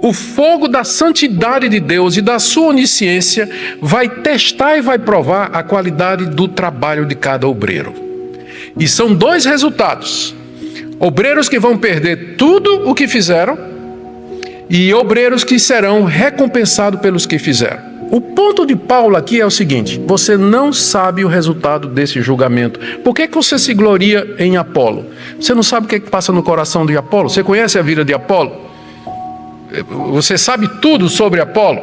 O fogo da santidade de Deus e da sua onisciência vai testar e vai provar a qualidade do trabalho de cada obreiro. E são dois resultados: obreiros que vão perder tudo o que fizeram e obreiros que serão recompensados pelos que fizeram. O ponto de Paulo aqui é o seguinte: você não sabe o resultado desse julgamento. Por que você se gloria em Apolo? Você não sabe o que passa no coração de Apolo? Você conhece a vida de Apolo? Você sabe tudo sobre Apolo?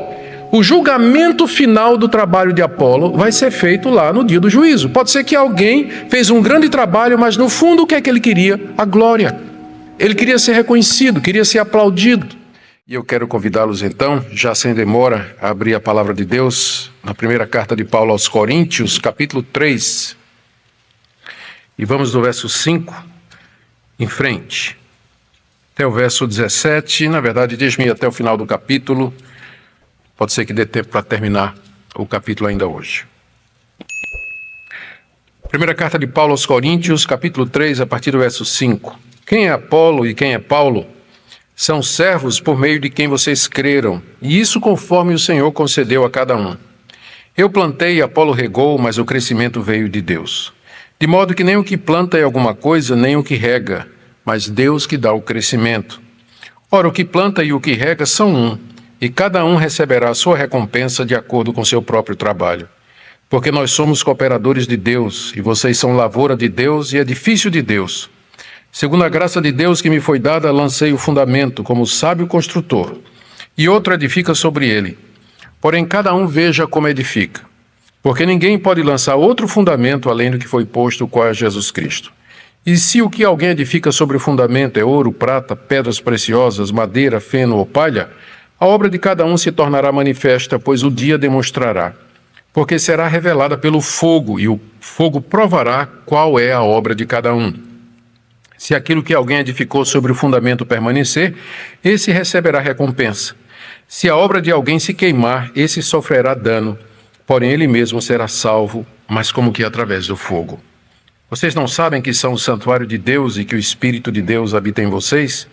O julgamento final do trabalho de Apolo vai ser feito lá no dia do juízo. Pode ser que alguém fez um grande trabalho, mas no fundo o que é que ele queria? A glória. Ele queria ser reconhecido, queria ser aplaudido. E eu quero convidá-los então, já sem demora, a abrir a palavra de Deus na primeira carta de Paulo aos Coríntios, capítulo 3. E vamos do verso 5 em frente, até o verso 17, na verdade, deixe-me ir até o final do capítulo. Pode ser que dê tempo para terminar o capítulo ainda hoje. Primeira carta de Paulo aos Coríntios, capítulo 3, a partir do verso 5. Quem é Apolo e quem é Paulo? São servos por meio de quem vocês creram, e isso conforme o Senhor concedeu a cada um. Eu plantei e Apolo regou, mas o crescimento veio de Deus. De modo que nem o que planta é alguma coisa, nem o que rega, mas Deus que dá o crescimento. Ora, o que planta e o que rega são um, e cada um receberá a sua recompensa de acordo com seu próprio trabalho. Porque nós somos cooperadores de Deus, e vocês são lavoura de Deus e edifício de Deus. Segundo a graça de Deus que me foi dada, lancei o fundamento como sábio construtor, e outro edifica sobre ele. Porém, cada um veja como edifica. Porque ninguém pode lançar outro fundamento além do que foi posto, qual é Jesus Cristo. E se o que alguém edifica sobre o fundamento é ouro, prata, pedras preciosas, madeira, feno ou palha, a obra de cada um se tornará manifesta, pois o dia demonstrará. Porque será revelada pelo fogo, e o fogo provará qual é a obra de cada um. Se aquilo que alguém edificou sobre o fundamento permanecer, esse receberá recompensa. Se a obra de alguém se queimar, esse sofrerá dano, porém ele mesmo será salvo, mas como que através do fogo. Vocês não sabem que são o santuário de Deus e que o Espírito de Deus habita em vocês?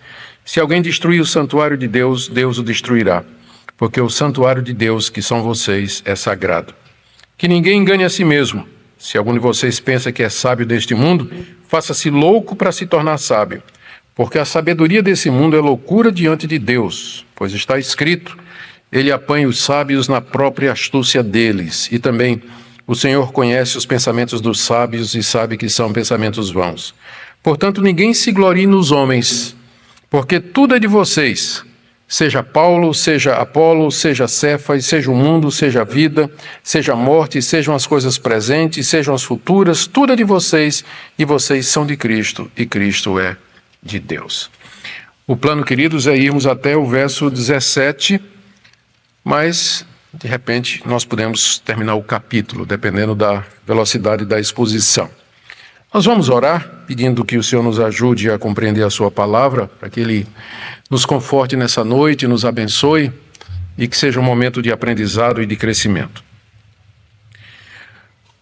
Se alguém destruir o santuário de Deus, Deus o destruirá, porque o santuário de Deus, que são vocês, é sagrado. Que ninguém engane a si mesmo. Se algum de vocês pensa que é sábio deste mundo, faça-se louco para se tornar sábio, porque a sabedoria desse mundo é loucura diante de Deus, pois está escrito: ele apanha os sábios na própria astúcia deles, e também o Senhor conhece os pensamentos dos sábios e sabe que são pensamentos vãos. Portanto, ninguém se glorie nos homens, porque tudo é de vocês, seja Paulo, seja Apolo, seja Cefas, seja o mundo, seja a vida, seja a morte, sejam as coisas presentes, sejam as futuras, tudo é de vocês, e vocês são de Cristo, e Cristo é de Deus. O plano, queridos, é irmos até o verso 17, mas de repente nós podemos terminar o capítulo, dependendo da velocidade da exposição. Nós vamos orar, pedindo que o Senhor nos ajude a compreender a sua palavra, para que Ele nos conforte nessa noite, nos abençoe e que seja um momento de aprendizado e de crescimento.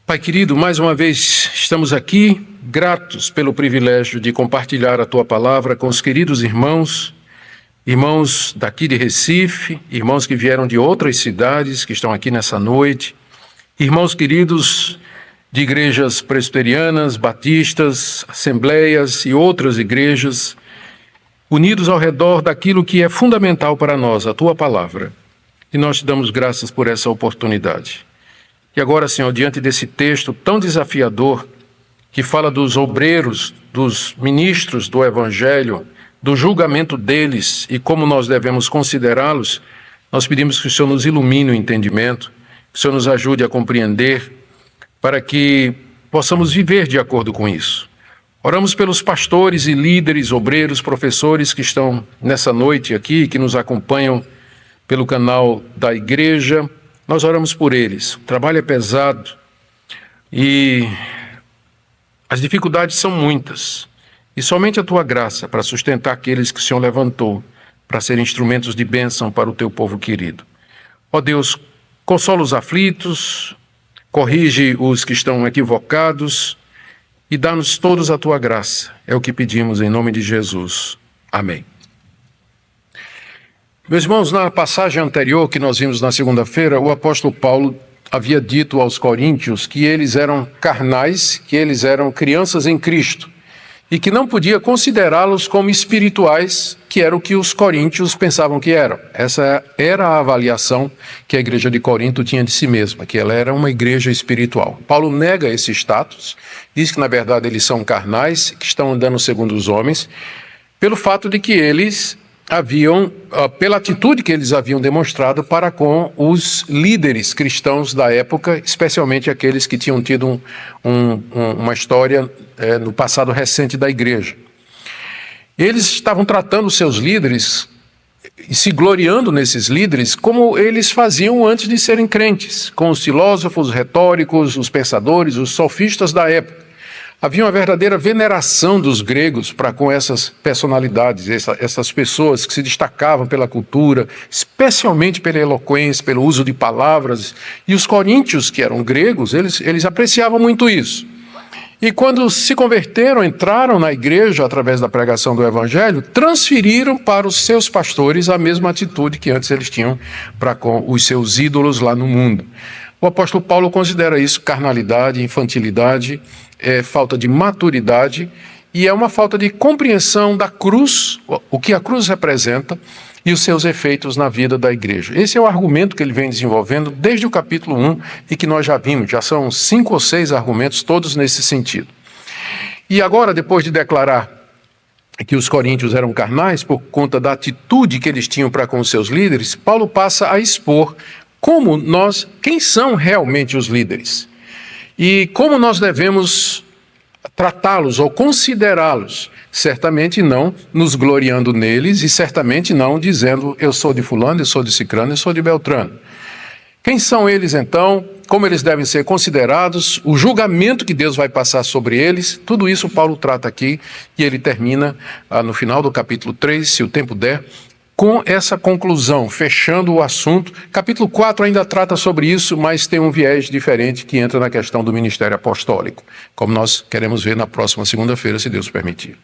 Pai querido, mais uma vez estamos aqui, gratos pelo privilégio de compartilhar a Tua palavra com os queridos irmãos daqui de Recife, irmãos que vieram de outras cidades, que estão aqui nessa noite, irmãos queridos de igrejas presbiterianas, batistas, assembleias e outras igrejas, unidos ao redor daquilo que é fundamental para nós, a Tua palavra. E nós te damos graças por essa oportunidade. E agora, Senhor, diante desse texto tão desafiador, que fala dos obreiros, dos ministros do Evangelho, do julgamento deles e como nós devemos considerá-los, nós pedimos que o Senhor nos ilumine o entendimento, que o Senhor nos ajude a compreender, para que possamos viver de acordo com isso. Oramos pelos pastores e líderes, obreiros, professores que estão nessa noite aqui, que nos acompanham pelo canal da igreja. Nós oramos por eles. O trabalho é pesado e as dificuldades são muitas. E somente a Tua graça para sustentar aqueles que o Senhor levantou para serem instrumentos de bênção para o Teu povo querido. Ó Deus, consola os aflitos, corrige os que estão equivocados e dá-nos todos a Tua graça. É o que pedimos em nome de Jesus. Amém. Meus irmãos, na passagem anterior que nós vimos na segunda-feira, o apóstolo Paulo havia dito aos coríntios que eles eram carnais, que eles eram crianças em Cristo, e que não podia considerá-los como espirituais, que era o que os coríntios pensavam que eram. Essa era a avaliação que a igreja de Corinto tinha de si mesma, que ela era uma igreja espiritual. Paulo nega esse status, diz que na verdade eles são carnais, que estão andando segundo os homens, pelo fato de que eles haviam, pela atitude que eles haviam demonstrado para com os líderes cristãos da época, especialmente aqueles que tinham tido uma história no passado recente da igreja. Eles estavam tratando os seus líderes e se gloriando nesses líderes como eles faziam antes de serem crentes, com os filósofos, os retóricos, os pensadores, os sofistas da época. Havia uma verdadeira veneração dos gregos para com essas personalidades, essas pessoas que se destacavam pela cultura, especialmente pela eloquência, pelo uso de palavras. E os coríntios, que eram gregos, eles apreciavam muito isso. E quando se converteram, entraram na igreja através da pregação do evangelho, transferiram para os seus pastores a mesma atitude que antes eles tinham para com os seus ídolos lá no mundo. O apóstolo Paulo considera isso carnalidade, infantilidade, falta de maturidade e é uma falta de compreensão da cruz, o que a cruz representa e os seus efeitos na vida da igreja. Esse é o argumento que ele vem desenvolvendo desde o capítulo 1 e que nós já vimos, já são 5 ou 6 argumentos, todos nesse sentido. E agora, depois de declarar que os coríntios eram carnais por conta da atitude que eles tinham para com os seus líderes, Paulo passa a expor quem são realmente os líderes e como nós devemos tratá-los ou considerá-los, certamente não nos gloriando neles e certamente não dizendo eu sou de fulano, eu sou de cicrano, eu sou de beltrano. Quem são eles então? Como eles devem ser considerados? O julgamento que Deus vai passar sobre eles? Tudo isso Paulo trata aqui e ele termina no final do capítulo 3, se o tempo der, com essa conclusão, fechando o assunto. Capítulo 4 ainda trata sobre isso, mas tem um viés diferente que entra na questão do ministério apostólico, como nós queremos ver na próxima segunda-feira, se Deus permitir.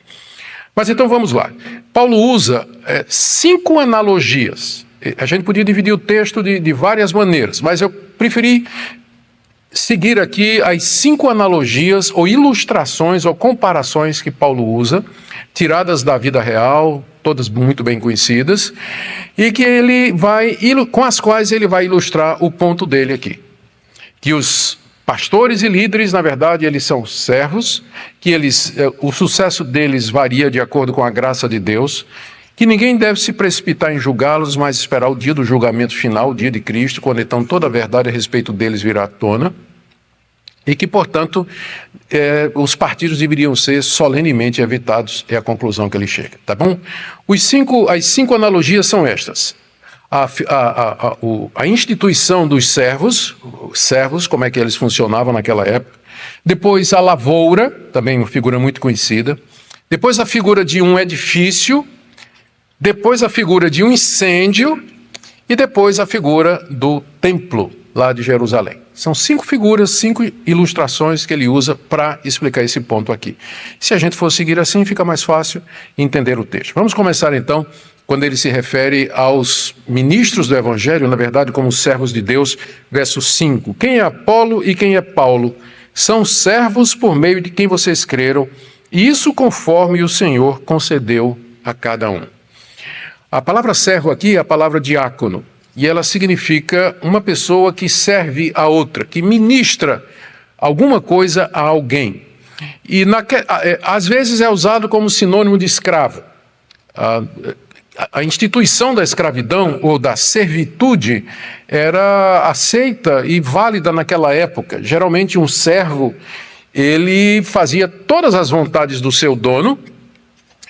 Mas então vamos lá. Paulo usa 5 analogias. A gente podia dividir o texto de várias maneiras, mas eu preferi seguir aqui as 5 analogias ou ilustrações ou comparações que Paulo usa, tiradas da vida real, todas muito bem conhecidas, e que com as quais ele vai ilustrar o ponto dele aqui. Que os pastores e líderes, na verdade, eles são servos, que o sucesso deles varia de acordo com a graça de Deus, que ninguém deve se precipitar em julgá-los, mas esperar o dia do julgamento final, o dia de Cristo, quando então toda a verdade a respeito deles virá à tona, e que, portanto, os partidos deveriam ser solenemente evitados, é a conclusão que ele chega, tá bom? As 5 analogias são estas. A instituição dos servos, como é que eles funcionavam naquela época. Depois a lavoura, também uma figura muito conhecida. Depois a figura de um edifício. Depois a figura de um incêndio. E depois a figura do templo lá de Jerusalém. São 5 figuras, 5 ilustrações que ele usa para explicar esse ponto aqui. Se a gente for seguir assim, fica mais fácil entender o texto. Vamos começar então, quando ele se refere aos ministros do Evangelho, na verdade, como servos de Deus, verso 5. Quem é Apolo e quem é Paulo? São servos por meio de quem vocês creram, e isso conforme o Senhor concedeu a cada um. A palavra servo aqui é a palavra diácono. E ela significa uma pessoa que serve a outra, que ministra alguma coisa a alguém. E às vezes é usado como sinônimo de escravo. A instituição da escravidão ou da servitude era aceita e válida naquela época. Geralmente um servo, ele fazia todas as vontades do seu dono,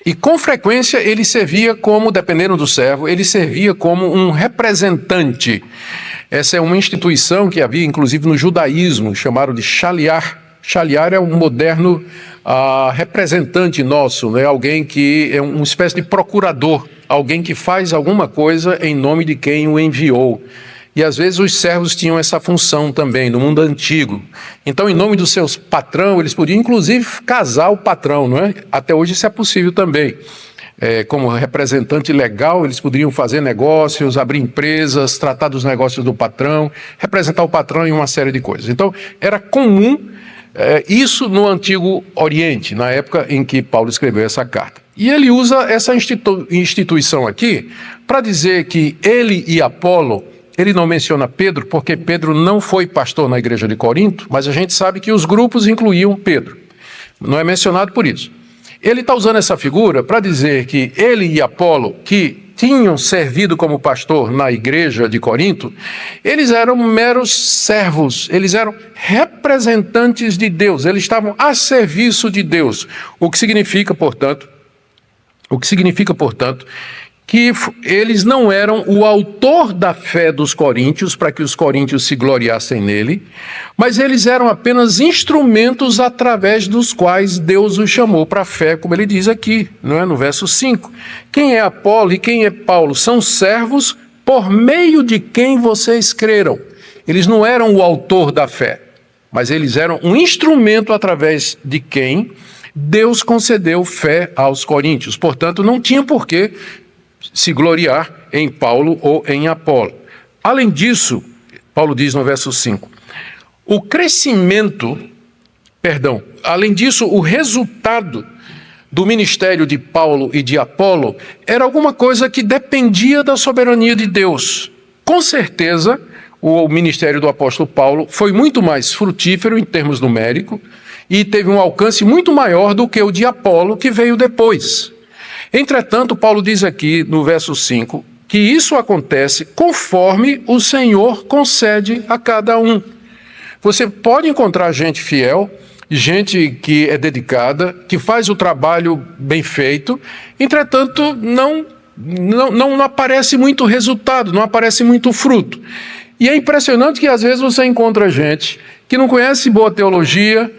e com frequência ele servia como, dependendo do servo, ele servia como um representante. Essa é uma instituição que havia inclusive no judaísmo, chamaram de shaliar. Shaliar é um moderno representante nosso, né? Alguém que é uma espécie de procurador, alguém que faz alguma coisa em nome de quem o enviou. E às vezes os servos tinham essa função também, no mundo antigo. Então, em nome dos seus patrão, eles podiam inclusive casar o patrão, não é? Até hoje isso é possível também. como representante legal, eles poderiam fazer negócios, abrir empresas, tratar dos negócios do patrão, representar o patrão em uma série de coisas. Então, era comum isso no Antigo Oriente, na época em que Paulo escreveu essa carta. E ele usa essa instituição aqui para dizer que ele e Apolo, ele não menciona Pedro, porque Pedro não foi pastor na igreja de Corinto, mas a gente sabe que os grupos incluíam Pedro. Não é mencionado por isso. Ele está usando essa figura para dizer que ele e Apolo, que tinham servido como pastor na igreja de Corinto, eles eram meros servos, eles eram representantes de Deus, eles estavam a serviço de Deus, o que significa, portanto, que eles não eram o autor da fé dos coríntios, para que os coríntios se gloriassem nele, mas eles eram apenas instrumentos através dos quais Deus os chamou para a fé, como ele diz aqui, não é? No verso 5. Quem é Apolo e quem é Paulo? São servos por meio de quem vocês creram. Eles não eram o autor da fé, mas eles eram um instrumento através de quem Deus concedeu fé aos coríntios. Portanto, não tinha por que se gloriar em Paulo ou em Apolo. Além disso, Paulo diz no verso 5, além disso, o resultado do ministério de Paulo e de Apolo era alguma coisa que dependia da soberania de Deus. Com certeza, o ministério do apóstolo Paulo foi muito mais frutífero em termos numéricos e teve um alcance muito maior do que o de Apolo, que veio depois. Entretanto, Paulo diz aqui no verso 5 que isso acontece conforme o Senhor concede a cada um. Você pode encontrar gente fiel, gente que é dedicada, que faz o trabalho bem feito, entretanto, não aparece muito resultado, não aparece muito fruto. E é impressionante que às vezes você encontra gente que não conhece boa teologia,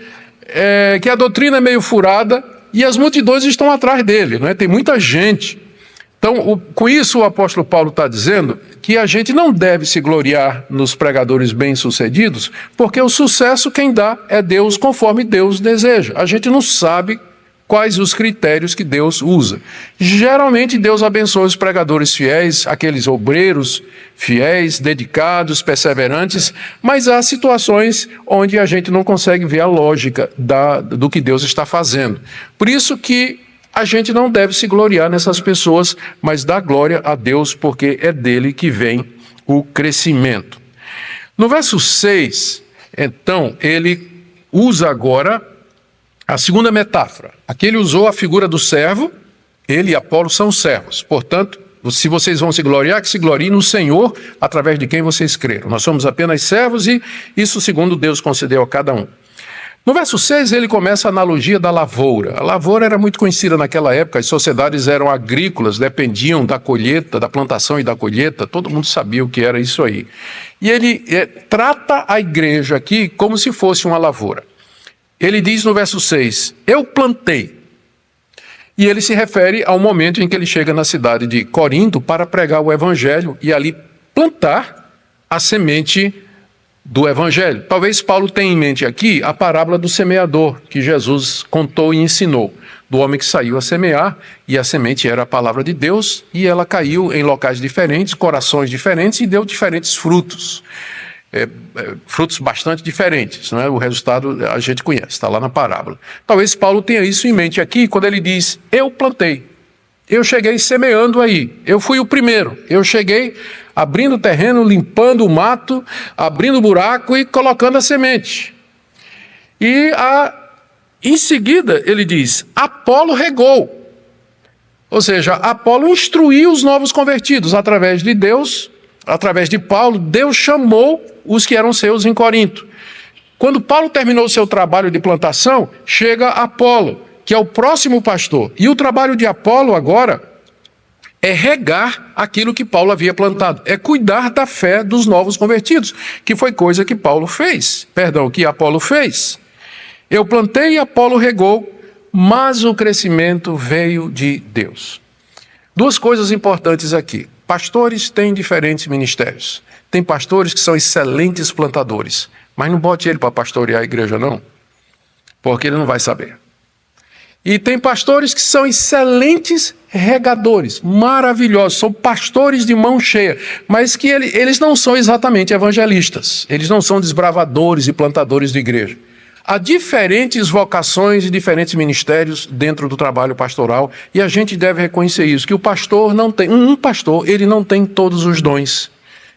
que a doutrina é meio furada, e as multidões estão atrás dele, não é? Tem muita gente. Então, com isso o apóstolo Paulo está dizendo que a gente não deve se gloriar nos pregadores bem-sucedidos, porque o sucesso quem dá é Deus, conforme Deus deseja. A gente não sabe quais os critérios que Deus usa. Geralmente Deus abençoa os pregadores fiéis, aqueles obreiros fiéis, dedicados, perseverantes, mas há situações onde a gente não consegue ver a lógica do que Deus está fazendo. Por isso que a gente não deve se gloriar nessas pessoas, mas dar glória a Deus, porque é dele que vem o crescimento. No verso 6, então, ele usa agora a segunda metáfora. Aqui ele usou a figura do servo, ele e Apolo são servos. Portanto, se vocês vão se gloriar, que se gloriem no Senhor, através de quem vocês creram. Nós somos apenas servos e isso segundo Deus concedeu a cada um. No verso 6, ele começa a analogia da lavoura. A lavoura era muito conhecida naquela época, as sociedades eram agrícolas, dependiam da colheita, da plantação e da colheita, todo mundo sabia o que era isso aí. E ele trata a igreja aqui como se fosse uma lavoura. Ele diz no verso 6, eu plantei. E ele se refere ao momento em que ele chega na cidade de Corinto para pregar o evangelho e ali plantar a semente do evangelho. Talvez Paulo tenha em mente aqui a parábola do semeador, que Jesus contou e ensinou, do homem que saiu a semear, e a semente era a palavra de Deus, e ela caiu em locais diferentes, corações diferentes, e deu diferentes frutos. Frutos bastante diferentes, não é? O resultado a gente conhece, está lá na parábola. Talvez Paulo tenha isso em mente aqui, quando ele diz, eu plantei, eu cheguei semeando aí, eu fui o primeiro, eu cheguei abrindo o terreno, limpando o mato, abrindo o buraco e colocando a semente. E em seguida ele diz, Apolo regou, ou seja, Apolo instruiu os novos convertidos através de Deus. Através de Paulo, Deus chamou os que eram seus em Corinto. Quando Paulo terminou o seu trabalho de plantação, chega Apolo, que é o próximo pastor. E o trabalho de Apolo agora é regar aquilo que Paulo havia plantado. É cuidar da fé dos novos convertidos, que foi coisa que que Apolo fez. Eu plantei e Apolo regou, mas o crescimento veio de Deus. Duas coisas importantes aqui. Pastores têm diferentes ministérios. Tem pastores que são excelentes plantadores, mas não bote ele para pastorear a igreja não, porque ele não vai saber. E tem pastores que são excelentes regadores, maravilhosos, são pastores de mão cheia, mas que eles não são exatamente evangelistas, eles não são desbravadores e plantadores de igreja. Há diferentes vocações e diferentes ministérios dentro do trabalho pastoral, e a gente deve reconhecer isso, que o pastor não tem, um pastor, ele não tem todos os dons.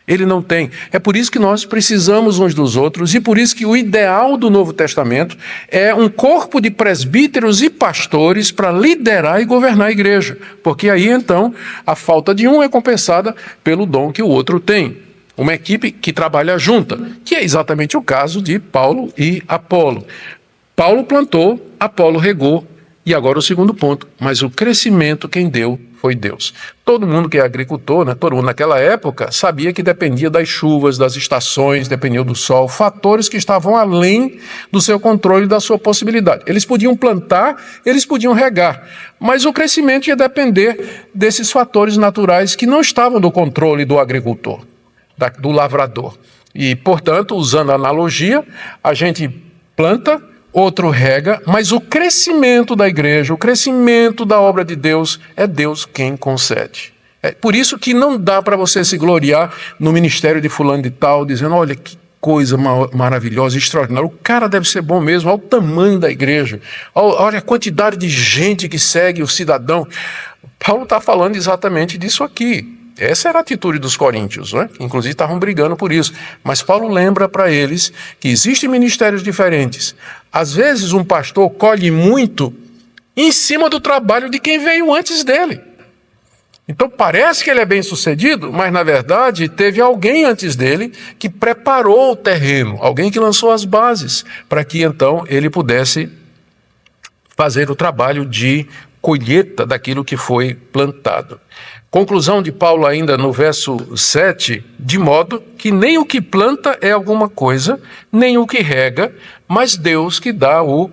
Ele não tem. É por isso que nós precisamos uns dos outros, e por isso que o ideal do Novo Testamento é um corpo de presbíteros e pastores para liderar e governar a igreja. Porque aí, então, a falta de um é compensada pelo dom que o outro tem. Uma equipe que trabalha junta, que é exatamente o caso de Paulo e Apolo. Paulo plantou, Apolo regou, e agora o segundo ponto, mas o crescimento quem deu foi Deus. Todo mundo que é agricultor, né, todo mundo naquela época sabia que dependia das chuvas, das estações, dependia do sol, fatores que estavam além do seu controle e da sua possibilidade. Eles podiam plantar, eles podiam regar, mas o crescimento ia depender desses fatores naturais que não estavam do controle do agricultor, do lavrador. E, portanto, usando a analogia, a gente planta, outro rega, mas o crescimento da igreja, o crescimento da obra de Deus, é Deus quem concede. É por isso que não dá para você se gloriar no ministério de fulano de tal, dizendo, olha que coisa maravilhosa, extraordinária, o cara deve ser bom mesmo, olha o tamanho da igreja, olha a quantidade de gente que segue o cidadão. Paulo está falando exatamente disso aqui. Essa era a atitude dos coríntios, né? Inclusive estavam brigando por isso. Mas Paulo lembra para eles que existem ministérios diferentes. Às vezes um pastor colhe muito em cima do trabalho de quem veio antes dele. Então parece que ele é bem sucedido, mas na verdade teve alguém antes dele que preparou o terreno, alguém que lançou as bases, para que então ele pudesse fazer o trabalho de colheita daquilo que foi plantado. Conclusão de Paulo ainda no verso 7, de modo que nem o que planta é alguma coisa, nem o que rega, mas Deus que dá o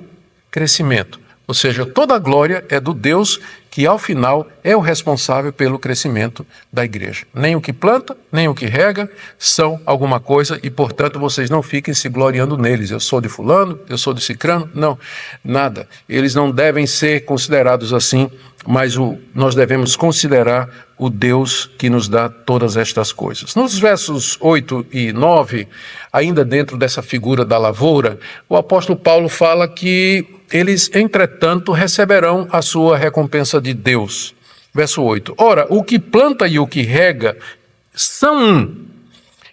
crescimento. Ou seja, toda a glória é do Deus que ao final é o responsável pelo crescimento da igreja. Nem o que planta, nem o que rega são alguma coisa e, portanto, vocês não fiquem se gloriando neles. Eu sou de fulano, eu sou de cicrano. Não, nada. Eles não devem ser considerados assim, mas nós devemos considerar o Deus que nos dá todas estas coisas. Nos versos 8 e 9, ainda dentro dessa figura da lavoura, o apóstolo Paulo fala que eles, entretanto, receberão a sua recompensa de Deus. Verso 8. Ora, o que planta e o que rega são um.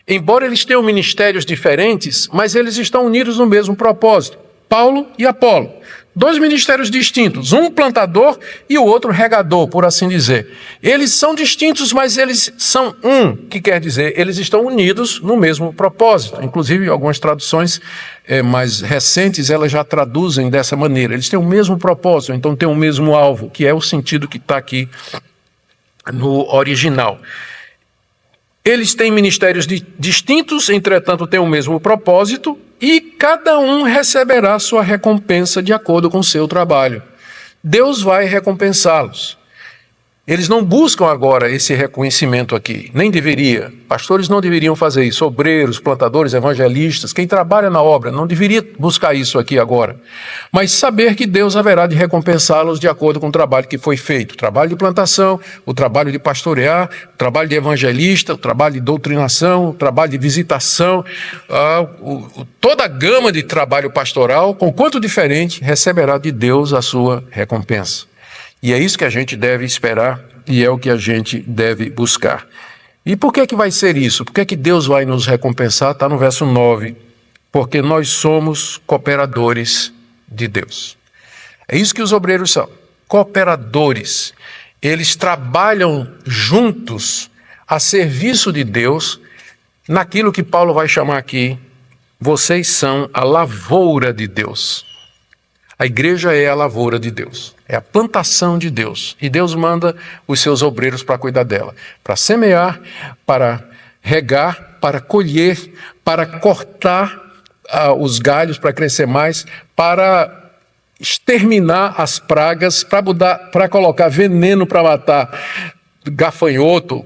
Embora eles tenham ministérios diferentes, mas eles estão unidos no mesmo propósito. Paulo e Apolo. Dois ministérios distintos, um plantador e o outro regador, por assim dizer. Eles são distintos, mas eles são um, que quer dizer, eles estão unidos no mesmo propósito. Inclusive, algumas traduções mais recentes, elas já traduzem dessa maneira. Eles têm o mesmo propósito, então têm o mesmo alvo, que é o sentido que está aqui no original. Eles têm ministérios distintos, entretanto têm o mesmo propósito, e cada um receberá sua recompensa de acordo com o seu trabalho. Deus vai recompensá-los. Eles não buscam agora esse reconhecimento aqui, nem deveria. Pastores não deveriam fazer isso, obreiros, plantadores, evangelistas, quem trabalha na obra não deveria buscar isso aqui agora. Mas saber que Deus haverá de recompensá-los de acordo com o trabalho que foi feito. O trabalho de plantação, o trabalho de pastorear, o trabalho de evangelista, o trabalho de doutrinação, o trabalho de visitação, toda a gama de trabalho pastoral, com quanto diferente, receberá de Deus a sua recompensa. E é isso que a gente deve esperar e é o que a gente deve buscar. E por que vai ser isso? Por que Deus vai nos recompensar? Está no verso 9. Porque nós somos cooperadores de Deus. É isso que os obreiros são, cooperadores. Eles trabalham juntos a serviço de Deus naquilo que Paulo vai chamar aqui, vocês são a lavoura de Deus. A igreja é a lavoura de Deus, é a plantação de Deus. E Deus manda os seus obreiros para cuidar dela, para semear, para regar, para colher, para cortar os galhos para crescer mais, para exterminar as pragas, para colocar veneno para matar gafanhoto,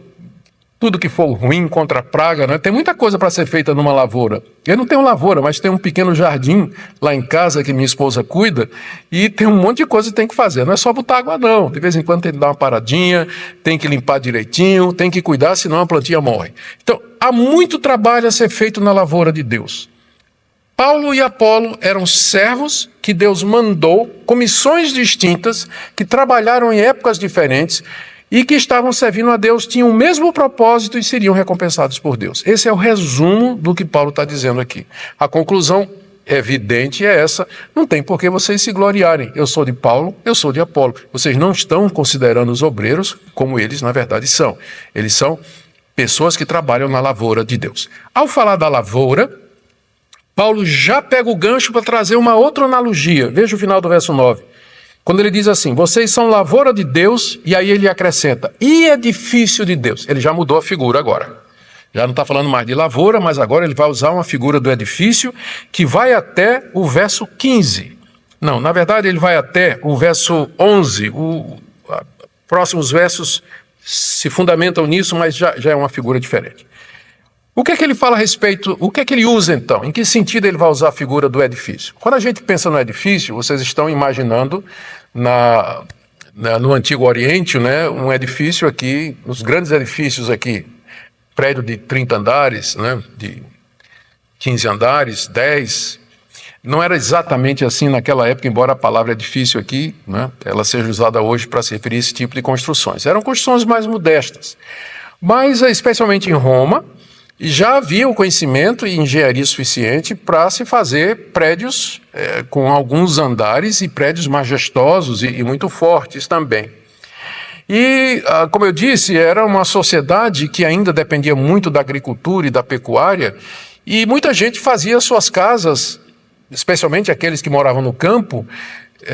tudo que for ruim contra a praga, né? Tem muita coisa para ser feita numa lavoura. Eu não tenho lavoura, mas tem um pequeno jardim lá em casa que minha esposa cuida e tem um monte de coisa que tem que fazer. Não é só botar água, não. De vez em quando tem que dar uma paradinha, tem que limpar direitinho, tem que cuidar, senão a plantinha morre. Então, há muito trabalho a ser feito na lavoura de Deus. Paulo e Apolo eram servos que Deus mandou, com missões distintas, que trabalharam em épocas diferentes, e que estavam servindo a Deus, tinham o mesmo propósito e seriam recompensados por Deus. Esse é o resumo do que Paulo está dizendo aqui. A conclusão evidente é essa: não tem por que vocês se gloriarem. Eu sou de Paulo, eu sou de Apolo. Vocês não estão considerando os obreiros como eles, na verdade, são. Eles são pessoas que trabalham na lavoura de Deus. Ao falar da lavoura, Paulo já pega o gancho para trazer uma outra analogia. Veja o final do verso 9. Quando ele diz assim, vocês são lavoura de Deus, e aí ele acrescenta, e edifício de Deus. Ele já mudou a figura agora. Já não está falando mais de lavoura, mas agora ele vai usar uma figura do edifício que vai até o verso 15. Não, na verdade ele vai até o verso 11. Próximos versos se fundamentam nisso, mas já é uma figura diferente. O que é que ele fala a respeito, o que é que ele usa então? Em que sentido ele vai usar a figura do edifício? Quando a gente pensa no edifício, vocês estão imaginando no Antigo Oriente, né, um edifício aqui, os grandes edifícios aqui, prédio de 30 andares, né, de 15 andares, 10. Não era exatamente assim naquela época, embora a palavra edifício aqui, né, ela seja usada hoje para se referir a esse tipo de construções. Eram construções mais modestas. Mas, especialmente em Roma, já havia o conhecimento e engenharia suficiente para se fazer prédios com alguns andares e prédios majestosos e muito fortes também. E, como eu disse, era uma sociedade que ainda dependia muito da agricultura e da pecuária, e muita gente fazia suas casas, especialmente aqueles que moravam no campo,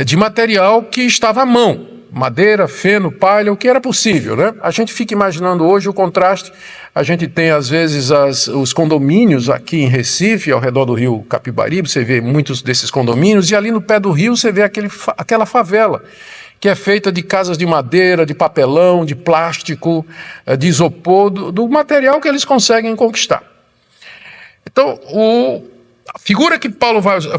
de material que estava à mão. Madeira, feno, palha, o que era possível, né? A gente fica imaginando hoje o contraste. A gente tem, às vezes, os condomínios aqui em Recife, ao redor do rio Capibaribe, você vê muitos desses condomínios, e ali no pé do rio você vê aquela favela, que é feita de casas de madeira, de papelão, de plástico, de isopor, do material que eles conseguem conquistar. Então, a figura que Paulo vai usar,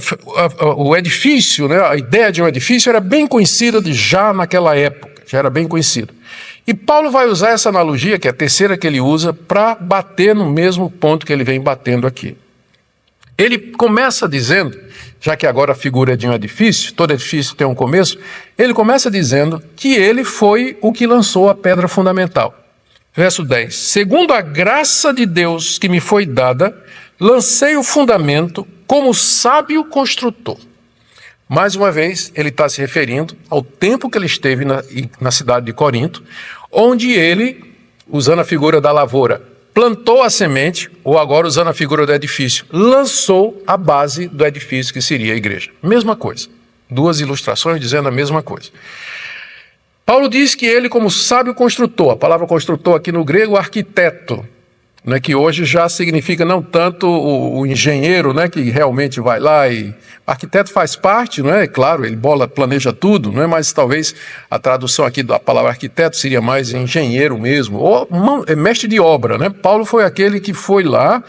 o edifício, né, a ideia de um edifício era bem conhecida já naquela época, já era bem conhecida. E Paulo vai usar essa analogia, que é a terceira que ele usa, para bater no mesmo ponto que ele vem batendo aqui. Ele começa dizendo, já que agora a figura é de um edifício, todo edifício tem um começo, ele começa dizendo que ele foi o que lançou a pedra fundamental. Verso 10. Segundo a graça de Deus que me foi dada, lancei o fundamento como sábio construtor. Mais uma vez, ele está se referindo ao tempo que ele esteve na cidade de Corinto, onde ele, usando a figura da lavoura, plantou a semente, ou agora usando a figura do edifício, lançou a base do edifício que seria a igreja. Mesma coisa. Duas ilustrações dizendo a mesma coisa. Paulo diz que ele, como sábio construtor, a palavra construtor aqui no grego, arquiteto, né, que hoje já significa não tanto o engenheiro, né, que realmente vai lá e... Arquiteto faz parte, não é? Claro, ele planeja tudo, não é? Mas talvez a tradução aqui da palavra arquiteto seria mais engenheiro mesmo, ou mestre de obra, né? Paulo foi aquele que foi lá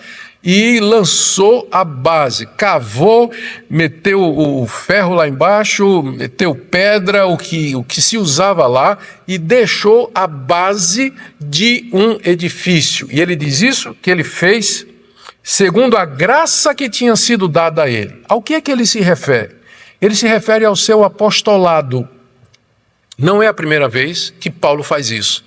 e lançou a base, cavou, meteu o ferro lá embaixo, meteu pedra, o que se usava lá, e deixou a base de um edifício. E ele diz isso que ele fez segundo a graça que tinha sido dada a ele. Ao que é que ele se refere? Ele se refere ao seu apostolado. Não é a primeira vez que Paulo faz isso.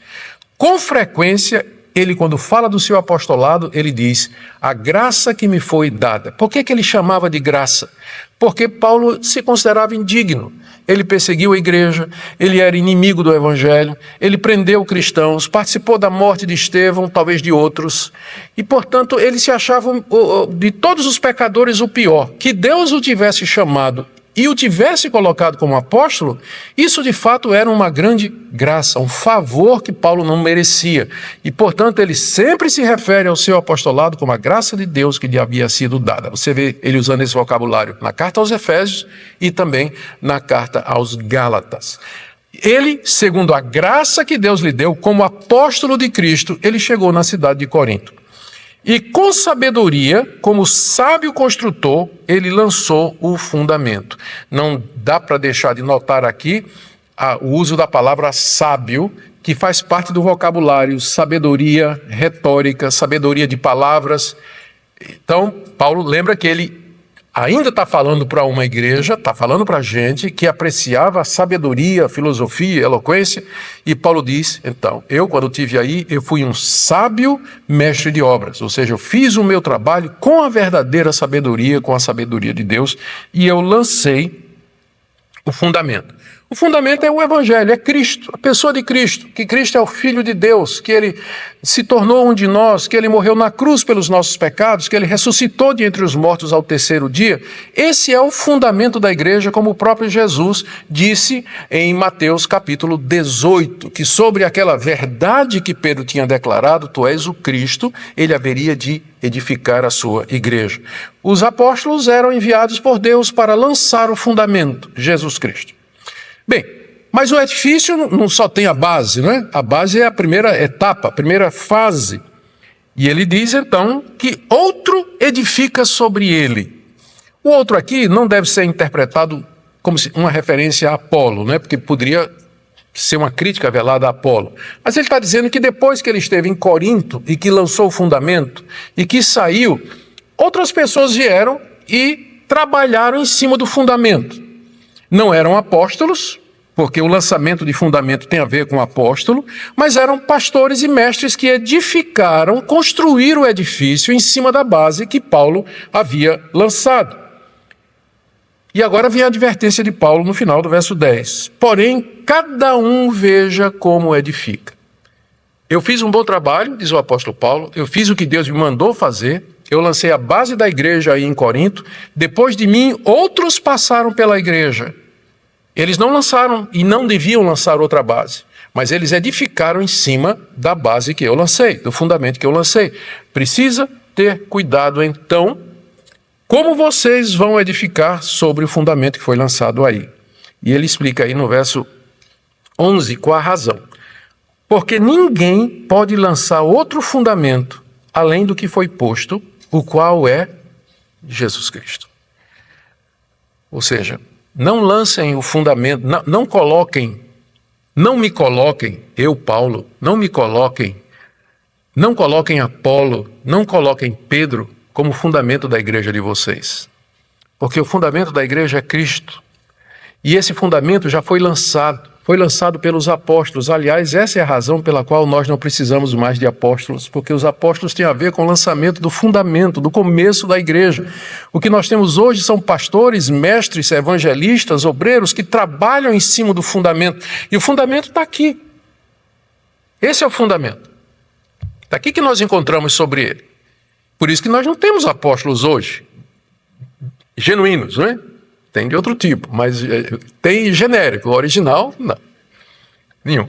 Com frequência, ele, quando fala do seu apostolado, ele diz, a graça que me foi dada. Por que ele chamava de graça? Porque Paulo se considerava indigno. Ele perseguiu a igreja, ele era inimigo do evangelho, ele prendeu cristãos, participou da morte de Estevão, talvez de outros, e, portanto, ele se achava, de todos os pecadores, o pior. Que Deus o tivesse chamado e o tivesse colocado como apóstolo, isso de fato era uma grande graça, um favor que Paulo não merecia. E, portanto, ele sempre se refere ao seu apostolado como a graça de Deus que lhe havia sido dada. Você vê ele usando esse vocabulário na carta aos Efésios e também na carta aos Gálatas. Ele, segundo a graça que Deus lhe deu, como apóstolo de Cristo, ele chegou na cidade de Corinto. E com sabedoria, como sábio construtor, ele lançou o fundamento. Não dá para deixar de notar aqui o uso da palavra sábio, que faz parte do vocabulário, sabedoria retórica, sabedoria de palavras. Então, Paulo lembra que ele ainda está falando para uma igreja, está falando para gente que apreciava a sabedoria, a filosofia, a eloquência, e Paulo diz, então, eu quando estive aí, eu fui um sábio mestre de obras, ou seja, eu fiz o meu trabalho com a verdadeira sabedoria, com a sabedoria de Deus, e eu lancei o fundamento. O fundamento é o Evangelho, é Cristo, a pessoa de Cristo, que Cristo é o Filho de Deus, que Ele se tornou um de nós, que Ele morreu na cruz pelos nossos pecados, que Ele ressuscitou de entre os mortos ao terceiro dia. Esse é o fundamento da igreja, como o próprio Jesus disse em Mateus capítulo 18, que sobre aquela verdade que Pedro tinha declarado, tu és o Cristo, Ele haveria de edificar a sua igreja. Os apóstolos eram enviados por Deus para lançar o fundamento, Jesus Cristo. Bem, mas o edifício não só tem a base, não é? A base é a primeira etapa, a primeira fase. E ele diz então que outro edifica sobre ele. O outro aqui não deve ser interpretado como uma referência a Apolo, não é? Porque poderia ser uma crítica velada a Apolo. Mas ele está dizendo que depois que ele esteve em Corinto e que lançou o fundamento e que saiu, outras pessoas vieram e trabalharam em cima do fundamento. Não eram apóstolos, porque o lançamento de fundamento tem a ver com apóstolo, mas eram pastores e mestres que edificaram, construíram o edifício em cima da base que Paulo havia lançado. E agora vem a advertência de Paulo no final do verso 10. Porém, cada um veja como edifica. Eu fiz um bom trabalho, diz o apóstolo Paulo, eu fiz o que Deus me mandou fazer, eu lancei a base da igreja aí em Corinto, depois de mim outros passaram pela igreja. Eles não lançaram e não deviam lançar outra base, mas eles edificaram em cima da base que eu lancei, do fundamento que eu lancei. Precisa ter cuidado então, como vocês vão edificar sobre o fundamento que foi lançado aí. E ele explica aí no verso 11 qual a razão. Porque ninguém pode lançar outro fundamento além do que foi posto, o qual é Jesus Cristo. Ou seja, não lancem o fundamento, não me coloquem, eu, Paulo, não coloquem Apolo, não coloquem Pedro como fundamento da igreja de vocês. Porque o fundamento da igreja é Cristo. E esse fundamento já foi lançado pelos apóstolos. Aliás, essa é a razão pela qual nós não precisamos mais de apóstolos, porque os apóstolos têm a ver com o lançamento do fundamento, do começo da igreja. O que nós temos hoje são pastores, mestres, evangelistas, obreiros que trabalham em cima do fundamento. E o fundamento está aqui. Esse é o fundamento. Está aqui que nós encontramos sobre ele. Por isso que nós não temos apóstolos hoje, genuínos, não é? Tem de outro tipo, mas tem genérico, original, não. Nenhum.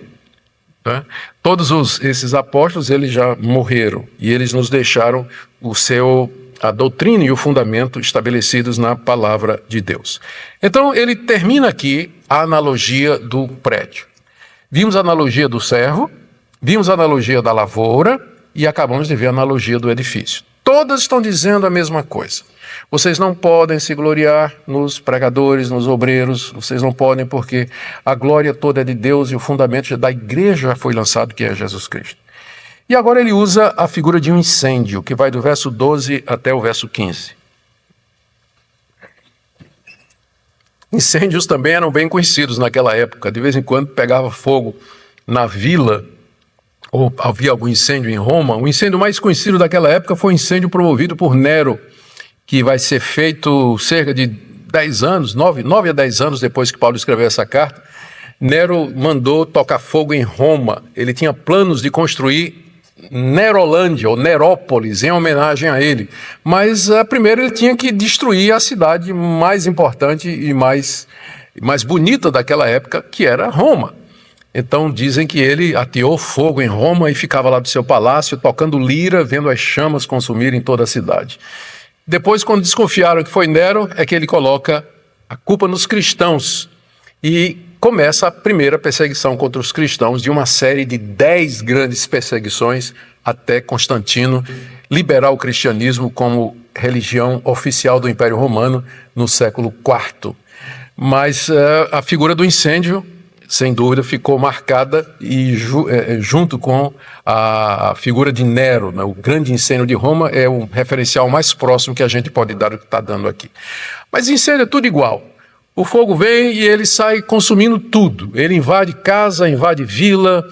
Tá? Todos esses apóstolos, eles já morreram e eles nos deixaram a doutrina e o fundamento estabelecidos na palavra de Deus. Então, ele termina aqui a analogia do prédio. Vimos a analogia do servo, vimos a analogia da lavoura e acabamos de ver a analogia do edifício. Todas estão dizendo a mesma coisa. Vocês não podem se gloriar nos pregadores, nos obreiros, vocês não podem porque a glória toda é de Deus e o fundamento da igreja já foi lançado, que é Jesus Cristo. E agora ele usa a figura de um incêndio, que vai do verso 12 até o verso 15. Incêndios também eram bem conhecidos naquela época. De vez em quando pegava fogo na vila, ou havia algum incêndio em Roma. O incêndio mais conhecido daquela época foi o incêndio promovido por Nero, que vai ser feito cerca de 10 anos, 9 a 10 anos depois que Paulo escreveu essa carta. Nero mandou tocar fogo em Roma. Ele tinha planos de construir Nerolândia, ou Nerópolis, em homenagem a ele. Mas primeiro ele tinha que destruir a cidade mais importante e mais bonita daquela época, que era Roma. Então dizem que ele ateou fogo em Roma e ficava lá do seu palácio, tocando lira, vendo as chamas consumirem toda a cidade. Depois, quando desconfiaram que foi Nero, é que ele coloca a culpa nos cristãos e começa a primeira perseguição contra os cristãos, de uma série de 10 grandes perseguições até Constantino liberar o cristianismo como religião oficial do Império Romano no século IV. Mas a figura do incêndio, sem dúvida, ficou marcada e junto com a figura de Nero, né? O grande incêndio de Roma é o referencial mais próximo que a gente pode dar do que está dando aqui. Mas incêndio é tudo igual. O fogo vem e ele sai consumindo tudo. Ele invade casa, invade vila,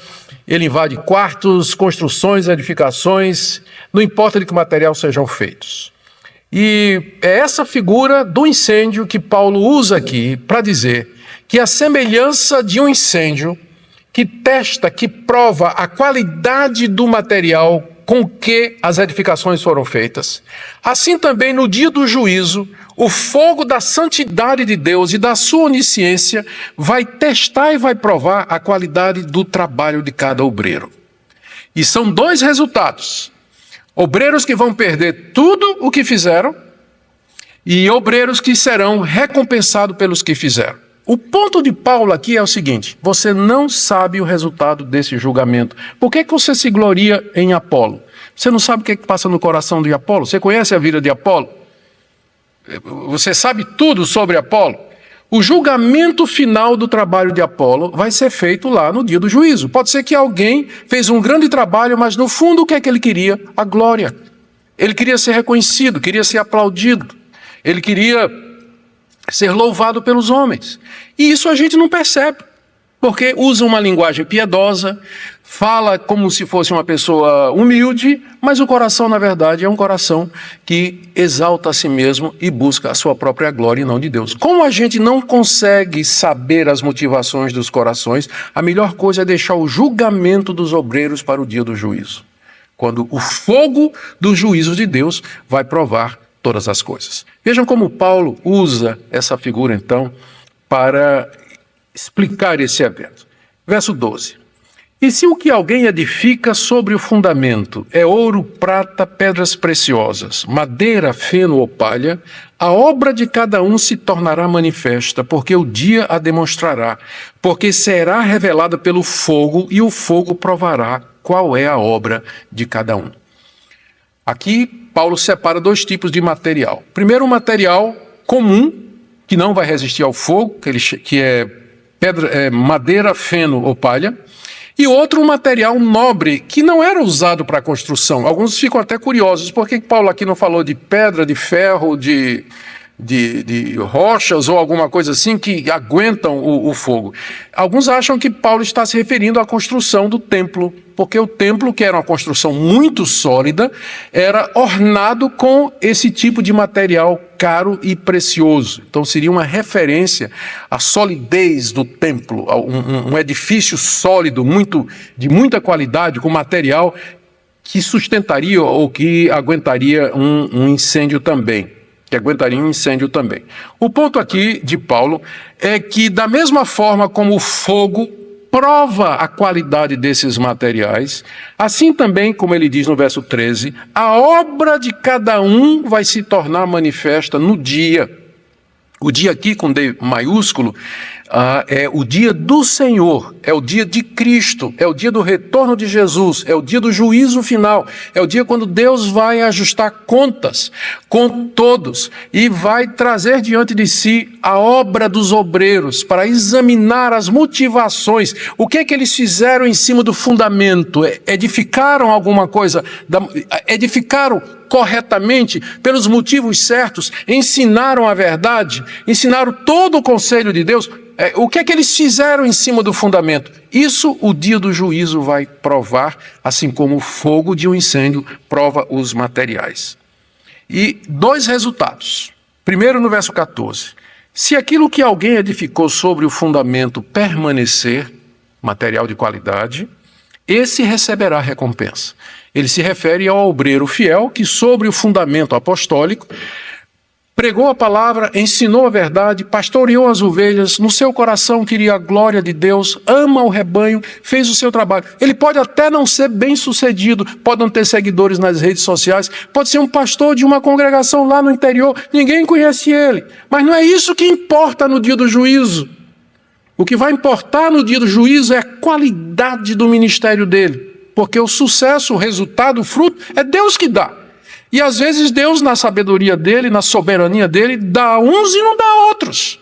ele invade quartos, construções, edificações, não importa de que material sejam feitos. E é essa figura do incêndio que Paulo usa aqui para dizer que a semelhança de um incêndio que testa, que prova a qualidade do material com que as edificações foram feitas, assim também no dia do juízo, o fogo da santidade de Deus e da sua onisciência vai testar e vai provar a qualidade do trabalho de cada obreiro. E são dois resultados: obreiros que vão perder tudo o que fizeram e obreiros que serão recompensados pelos que fizeram. O ponto de Paulo aqui é o seguinte: você não sabe o resultado desse julgamento. Por que você se gloria em Apolo? Você não sabe o que passa no coração de Apolo? Você conhece a vida de Apolo? Você sabe tudo sobre Apolo? O julgamento final do trabalho de Apolo vai ser feito lá no dia do juízo. Pode ser que alguém fez um grande trabalho, mas no fundo o que é que ele queria? A glória. Ele queria ser reconhecido, queria ser aplaudido. Ele queria ser louvado pelos homens. E isso a gente não percebe, porque usa uma linguagem piedosa, fala como se fosse uma pessoa humilde, mas o coração, na verdade, é um coração que exalta a si mesmo e busca a sua própria glória e não de Deus. Como a gente não consegue saber as motivações dos corações, a melhor coisa é deixar o julgamento dos obreiros para o dia do juízo, quando o fogo do juízo de Deus vai provar todas as coisas. Vejam como Paulo usa essa figura, então, para explicar esse evento. Verso 12. E se o que alguém edifica sobre o fundamento é ouro, prata, pedras preciosas, madeira, feno ou palha, a obra de cada um se tornará manifesta, porque o dia a demonstrará, porque será revelada pelo fogo, e o fogo provará qual é a obra de cada um. Aqui, Paulo separa dois tipos de material. Primeiro, o material comum, que não vai resistir ao fogo, que é madeira, feno ou palha. E outro, um material nobre, que não era usado para construção. Alguns ficam até curiosos, por que Paulo aqui não falou de pedra, de ferro, de rochas ou alguma coisa assim que aguentam o fogo? Alguns acham que Paulo está se referindo à construção do templo, porque o templo, que era uma construção muito sólida, era ornado com esse tipo de material caro e precioso. Então seria uma referência à solidez do templo, um edifício sólido, de muita qualidade, com material que sustentaria ou que aguentaria um incêndio também. O ponto aqui de Paulo é que, da mesma forma como o fogo prova a qualidade desses materiais, assim também, como ele diz no verso 13, a obra de cada um vai se tornar manifesta no dia. O dia aqui, com D maiúsculo, é o dia do Senhor, é o dia de Cristo, é o dia do retorno de Jesus, é o dia do juízo final, é o dia quando Deus vai ajustar contas com todos e vai trazer diante de si a obra dos obreiros para examinar as motivações. O que é que eles fizeram em cima do fundamento? Edificaram alguma coisa? Edificaram corretamente, pelos motivos certos, ensinaram a verdade, ensinaram todo o conselho de Deus? O que é que eles fizeram em cima do fundamento? Isso o dia do juízo vai provar, assim como o fogo de um incêndio prova os materiais. E dois resultados. Primeiro, no verso 14. Se aquilo que alguém edificou sobre o fundamento permanecer, material de qualidade, esse receberá recompensa. Ele se refere ao obreiro fiel que, sobre o fundamento apostólico, pregou a palavra, ensinou a verdade, pastoreou as ovelhas, no seu coração queria a glória de Deus, ama o rebanho, fez o seu trabalho. Ele pode até não ser bem sucedido, pode não ter seguidores nas redes sociais, pode ser um pastor de uma congregação lá no interior, ninguém conhece ele. Mas não é isso que importa no dia do juízo. O que vai importar no dia do juízo é a qualidade do ministério dele. Porque o sucesso, o resultado, o fruto, é Deus que dá. E às vezes Deus, na sabedoria dele, na soberania dele, dá uns e não dá outros.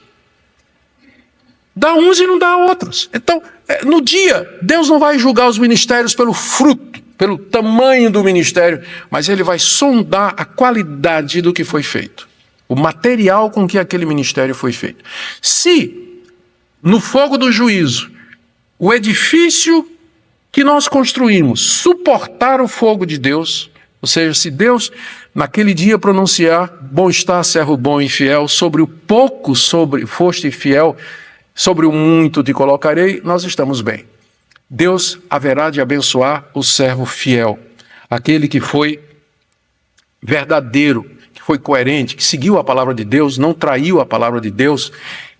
Dá uns e não dá outros. Então, no dia, Deus não vai julgar os ministérios pelo fruto, pelo tamanho do ministério, mas ele vai sondar a qualidade do que foi feito. O material com que aquele ministério foi feito. Se no fogo do juízo, o edifício que nós construímos suportar o fogo de Deus, ou seja, se Deus naquele dia pronunciar, bom está, servo bom e fiel, sobre o pouco foste fiel, sobre o muito te colocarei, nós estamos bem. Deus haverá de abençoar o servo fiel, aquele que foi verdadeiro, que foi coerente, que seguiu a palavra de Deus, não traiu a palavra de Deus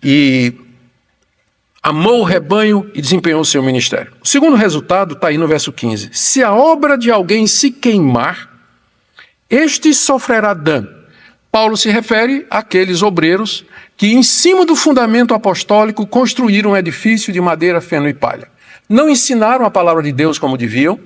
e amou o rebanho e desempenhou o seu ministério. O segundo resultado está aí no verso 15. Se a obra de alguém se queimar, este sofrerá dano. Paulo se refere àqueles obreiros que, em cima do fundamento apostólico, construíram um edifício de madeira, feno e palha. Não ensinaram a palavra de Deus como deviam,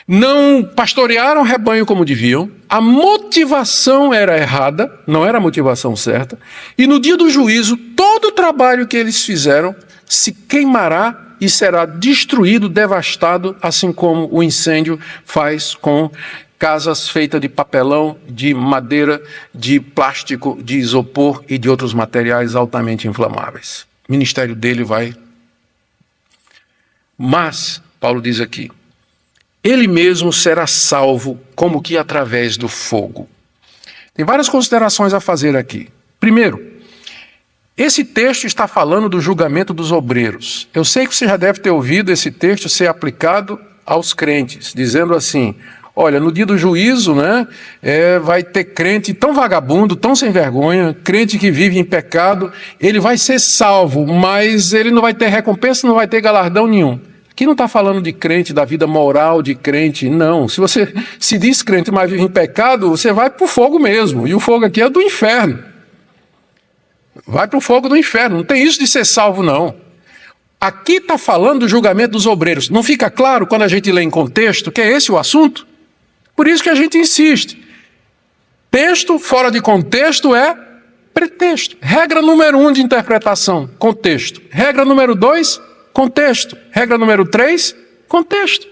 não pastorearam o rebanho como deviam, a motivação era errada, não era a motivação certa, e no dia do juízo, todo o trabalho que eles fizeram se queimará e será destruído, devastado, assim como o incêndio faz com casas feitas de papelão, de madeira, de plástico, de isopor e de outros materiais altamente inflamáveis. O ministério dele vai... Mas, Paulo diz aqui, ele mesmo será salvo como que através do fogo. Tem várias considerações a fazer aqui. Primeiro, esse texto está falando do julgamento dos obreiros. Eu sei que você já deve ter ouvido esse texto ser aplicado aos crentes, dizendo assim, olha, no dia do juízo, né, vai ter crente tão vagabundo, tão sem vergonha, crente que vive em pecado, ele vai ser salvo, mas ele não vai ter recompensa, não vai ter galardão nenhum. Aqui não está falando de crente, da vida moral de crente, não. Se você se diz crente, mas vive em pecado, você vai para o fogo mesmo. E o fogo aqui é do inferno. Vai para o fogo do inferno. Não tem isso de ser salvo, não. Aqui está falando do julgamento dos obreiros. Não fica claro quando a gente lê em contexto que é esse o assunto? Por isso que a gente insiste. Texto fora de contexto é pretexto. Regra número 1 de interpretação, contexto. Regra número 2, contexto. Regra número 3, contexto.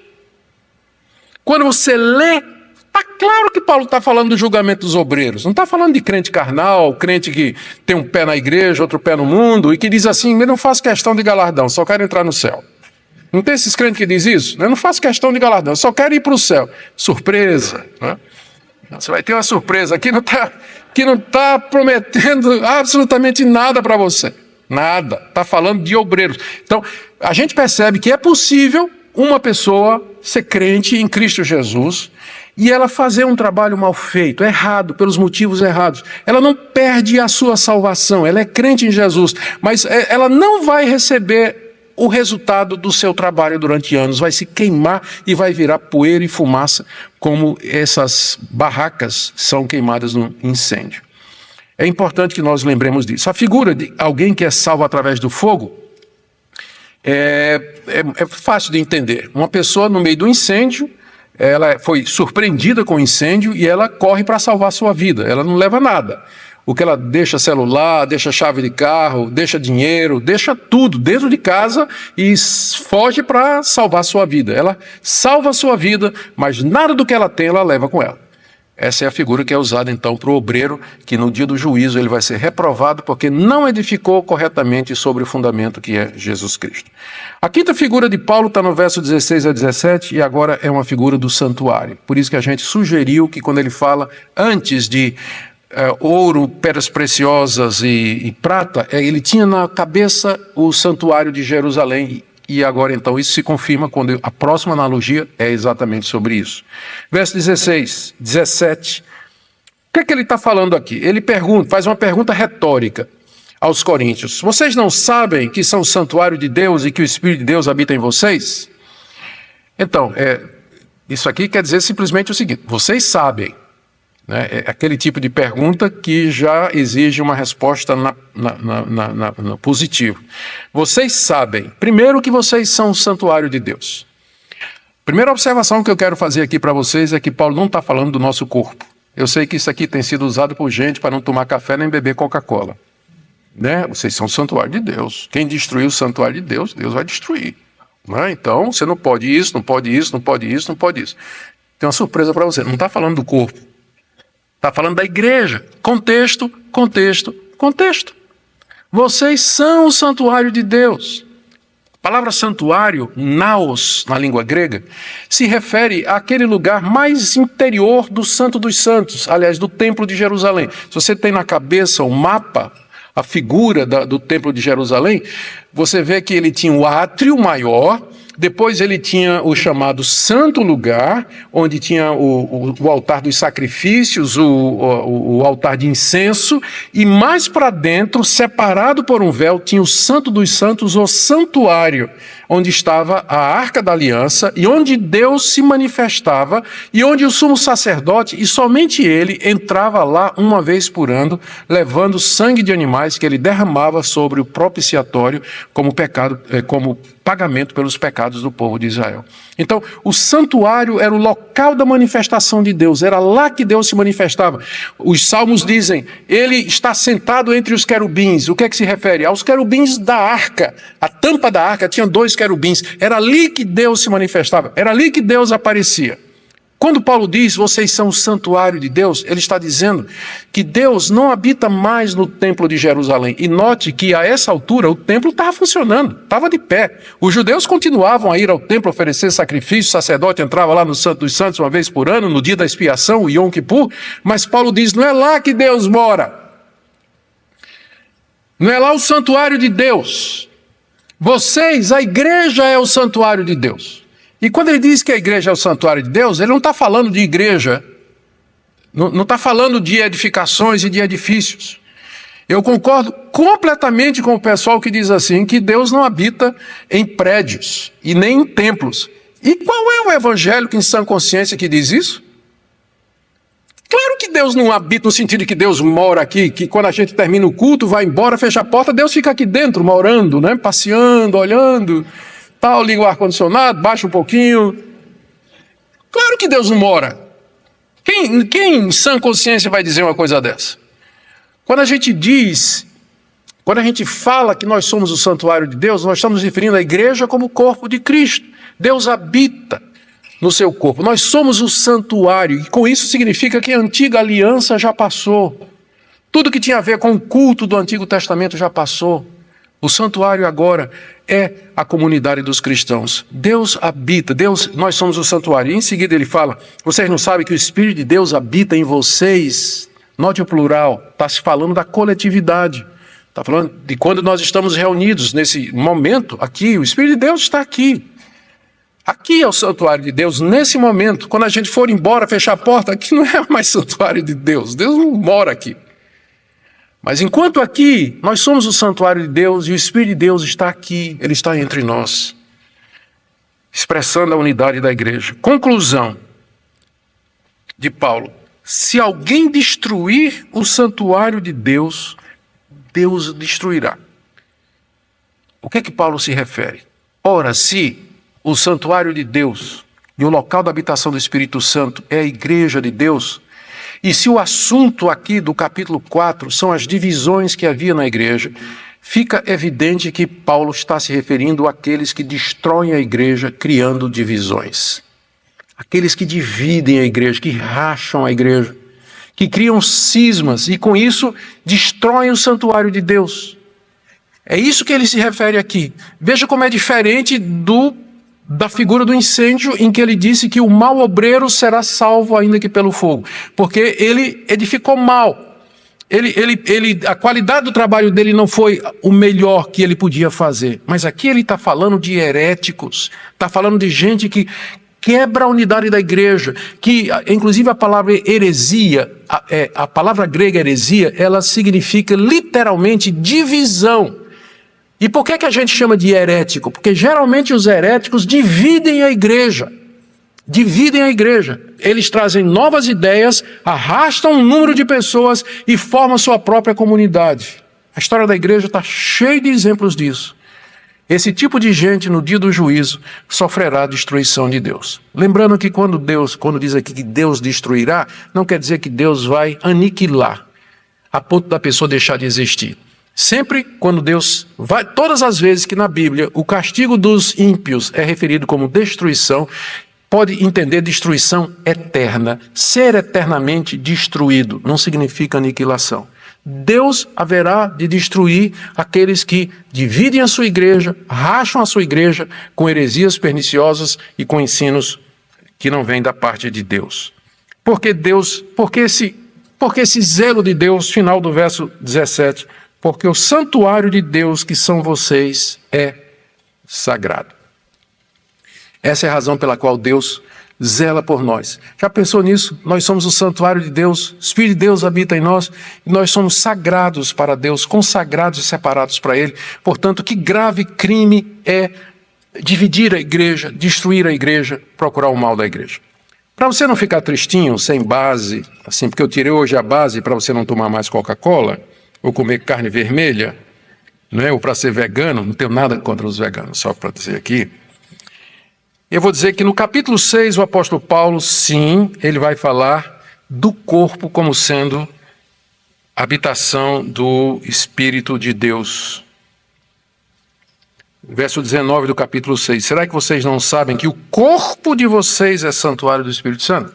Quando você lê, está claro que Paulo está falando do julgamento dos obreiros. Não está falando de crente carnal, crente que tem um pé na igreja, outro pé no mundo, e que diz assim, eu não faço questão de galardão, só quero entrar no céu. Não tem esses crentes que dizem isso? Eu não faço questão de galardão, só quero ir para o céu. Surpresa, né? Você vai ter uma surpresa. Aqui não está prometendo absolutamente nada para você. Nada. Está falando de obreiros. Então, a gente percebe que é possível uma pessoa ser crente em Cristo Jesus e ela fazer um trabalho mal feito, errado, pelos motivos errados. Ela não perde a sua salvação, ela é crente em Jesus, mas ela não vai receber o resultado do seu trabalho durante anos, vai se queimar e vai virar poeira e fumaça, como essas barracas são queimadas no incêndio. É importante que nós lembremos disso. A figura de alguém que é salvo através do fogo é fácil de entender. Uma pessoa no meio do incêndio, ela foi surpreendida com o incêndio e ela corre para salvar a sua vida. Ela não leva nada. O que ela deixa celular, deixa chave de carro, deixa dinheiro, deixa tudo dentro de casa e foge para salvar a sua vida. Ela salva a sua vida, mas nada do que ela tem ela leva com ela. Essa é a figura que é usada então para o obreiro, que no dia do juízo ele vai ser reprovado porque não edificou corretamente sobre o fundamento que é Jesus Cristo. A quinta figura de Paulo está no verso 16 a 17 e agora é uma figura do santuário. Por isso que a gente sugeriu que quando ele fala antes de ouro, pedras preciosas e prata, ele tinha na cabeça o santuário de Jerusalém. E agora, então, isso se confirma quando a próxima analogia é exatamente sobre isso. Verso 16, 17. O que é que ele está falando aqui? Ele faz uma pergunta retórica aos coríntios. Vocês não sabem que são o santuário de Deus e que o Espírito de Deus habita em vocês? Então, isso aqui quer dizer simplesmente o seguinte, vocês sabem, né? É aquele tipo de pergunta que já exige uma resposta no positivo. Vocês sabem, primeiro, que vocês são o santuário de Deus. Primeira observação que eu quero fazer aqui para vocês é que Paulo não está falando do nosso corpo. Eu sei que isso aqui tem sido usado por gente para não tomar café nem beber Coca-Cola. Né? Vocês são o santuário de Deus. Quem destruiu o santuário de Deus, Deus vai destruir. Né? Então, você não pode isso, não pode isso, não pode isso, não pode isso. Tem uma surpresa para você. Não está falando do corpo. Está falando da igreja. Contexto, contexto, contexto. Vocês são o santuário de Deus. A palavra santuário, naos, na língua grega, se refere àquele lugar mais interior do Santo dos Santos, aliás, do Templo de Jerusalém. Se você tem na cabeça o mapa, a figura do Templo de Jerusalém, você vê que ele tinha o átrio maior, depois ele tinha o chamado Santo Lugar, onde tinha o altar dos sacrifícios, o altar de incenso, e mais para dentro, separado por um véu, tinha o Santo dos Santos, o santuário, onde estava a Arca da Aliança, e onde Deus se manifestava, e onde o sumo sacerdote, e somente ele, entrava lá uma vez por ano, levando sangue de animais que ele derramava sobre o propiciatório como pagamento pelos pecados do povo de Israel. Então, o santuário era o local da manifestação de Deus, era lá que Deus se manifestava. Os salmos dizem, ele está sentado entre os querubins. O que é que se refere? Aos querubins da arca. A tampa da arca tinha 2 querubins. Era ali que Deus se manifestava, era ali que Deus aparecia. Quando Paulo diz, vocês são o santuário de Deus, ele está dizendo que Deus não habita mais no templo de Jerusalém. E note que a essa altura o templo estava funcionando, estava de pé. Os judeus continuavam a ir ao templo oferecer sacrifício, o sacerdote entrava lá no Santo dos Santos uma vez por ano, no dia da expiação, o Yom Kippur, mas Paulo diz, não é lá que Deus mora. Não é lá o santuário de Deus. Vocês, a igreja é o santuário de Deus. E quando ele diz que a igreja é o santuário de Deus, ele não está falando de igreja, não está falando de edificações e de edifícios. Eu concordo completamente com o pessoal que diz assim, que Deus não habita em prédios e nem em templos. E qual é o evangélico em sã consciência que diz isso? Claro que Deus não habita no sentido de que Deus mora aqui, que quando a gente termina o culto, vai embora, fecha a porta, Deus fica aqui dentro, morando, né? Passeando, olhando... Tal, liga o ar-condicionado, baixa um pouquinho. Claro que Deus não mora. Quem em sã consciência vai dizer uma coisa dessa? Quando a gente fala que nós somos o santuário de Deus, nós estamos referindo à igreja como o corpo de Cristo. Deus habita no seu corpo. Nós somos o santuário, e com isso significa que a antiga aliança já passou. Tudo que tinha a ver com o culto do Antigo Testamento já passou. O santuário agora é a comunidade dos cristãos. Deus habita, nós somos o santuário. E em seguida ele fala, vocês não sabem que o Espírito de Deus habita em vocês? Note o plural, está se falando da coletividade. Está falando de quando nós estamos reunidos nesse momento aqui, o Espírito de Deus está aqui. Aqui é o santuário de Deus, nesse momento. Quando a gente for embora, fechar a porta, aqui não é mais santuário de Deus. Deus não mora aqui. Mas enquanto aqui, nós somos o santuário de Deus e o Espírito de Deus está aqui, ele está entre nós, expressando a unidade da igreja. Conclusão de Paulo: se alguém destruir o santuário de Deus, Deus o destruirá. O que é que Paulo se refere? Ora, se o santuário de Deus e o local da habitação do Espírito Santo é a igreja de Deus, e se o assunto aqui do capítulo 4 são as divisões que havia na igreja, fica evidente que Paulo está se referindo àqueles que destroem a igreja criando divisões. Aqueles que dividem a igreja, que racham a igreja, que criam cismas e com isso destroem o santuário de Deus. É isso que ele se refere aqui. Veja como é diferente da figura do incêndio em que ele disse que o mau obreiro será salvo ainda que pelo fogo, porque ele edificou mal. A qualidade do trabalho dele não foi o melhor que ele podia fazer, mas aqui ele está falando de heréticos, está falando de gente que quebra a unidade da igreja, que inclusive a palavra heresia, a palavra grega heresia, ela significa literalmente divisão. E por que a gente chama de herético? Porque geralmente os heréticos dividem a igreja. dividem a igreja. Eles trazem novas ideias, arrastam um número de pessoas e formam sua própria comunidade. A história da igreja está cheia de exemplos disso. Esse tipo de gente, no dia do juízo, sofrerá a destruição de Deus. Lembrando que quando diz aqui que Deus destruirá, não quer dizer que Deus vai aniquilar, a ponto da pessoa deixar de existir. Sempre quando Deus vai, todas as vezes que na Bíblia o castigo dos ímpios é referido como destruição, pode entender destruição eterna. Ser eternamente destruído não significa aniquilação. Deus haverá de destruir aqueles que dividem a sua igreja, racham a sua igreja com heresias perniciosas e com ensinos que não vêm da parte de Deus. Por que esse zelo de Deus, final do verso 17, porque o santuário de Deus, que são vocês, é sagrado. Essa é a razão pela qual Deus zela por nós. Já pensou nisso? Nós somos o santuário de Deus, o Espírito de Deus habita em nós, e nós somos sagrados para Deus, consagrados e separados para Ele. Portanto, que grave crime é dividir a igreja, destruir a igreja, procurar o mal da igreja. Para você não ficar tristinho, sem base, assim, porque eu tirei hoje a base para você não tomar mais Coca-Cola, ou comer carne vermelha, ou para ser vegano, não tenho nada contra os veganos, só para dizer aqui. Eu vou dizer que no capítulo 6, o apóstolo Paulo, sim, ele vai falar do corpo como sendo habitação do Espírito de Deus. Verso 19 do capítulo 6. Será que vocês não sabem que o corpo de vocês é santuário do Espírito Santo?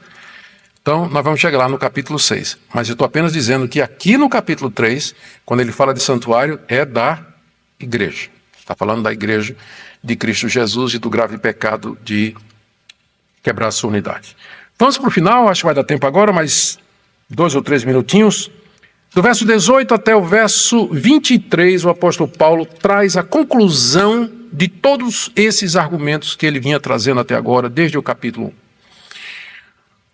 Então, nós vamos chegar lá no capítulo 6. Mas eu estou apenas dizendo que aqui no capítulo 3, quando ele fala de santuário, é da igreja. Está falando da igreja de Cristo Jesus e do grave pecado de quebrar a sua unidade. Vamos para o final, acho que vai dar tempo agora, mais 2 ou 3 minutinhos. Do verso 18 até o verso 23, o apóstolo Paulo traz a conclusão de todos esses argumentos que ele vinha trazendo até agora, desde o capítulo 1.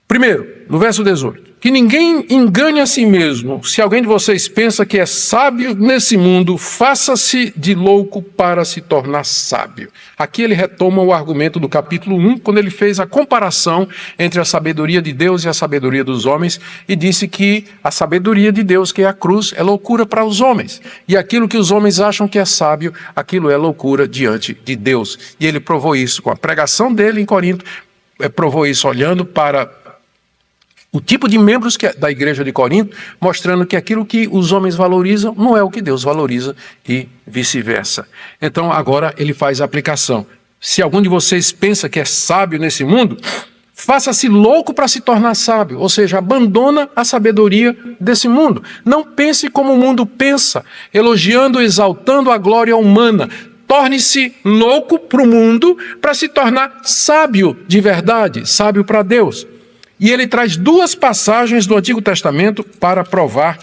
Primeiro, no verso 18, que ninguém engane a si mesmo. Se alguém de vocês pensa que é sábio nesse mundo, faça-se de louco para se tornar sábio. Aqui ele retoma o argumento do capítulo 1, quando ele fez a comparação entre a sabedoria de Deus e a sabedoria dos homens, e disse que a sabedoria de Deus, que é a cruz, é loucura para os homens. E aquilo que os homens acham que é sábio, aquilo é loucura diante de Deus. E ele provou isso com a pregação dele em Corinto, provou isso olhando para o tipo de membros da igreja de Corinto, mostrando que aquilo que os homens valorizam não é o que Deus valoriza e vice-versa. Então agora ele faz a aplicação. Se algum de vocês pensa que é sábio nesse mundo, faça-se louco para se tornar sábio, ou seja, abandona a sabedoria desse mundo. Não pense como o mundo pensa, elogiando, exaltando a glória humana. Torne-se louco para o mundo para se tornar sábio de verdade, sábio para Deus. E ele traz 2 passagens do Antigo Testamento para provar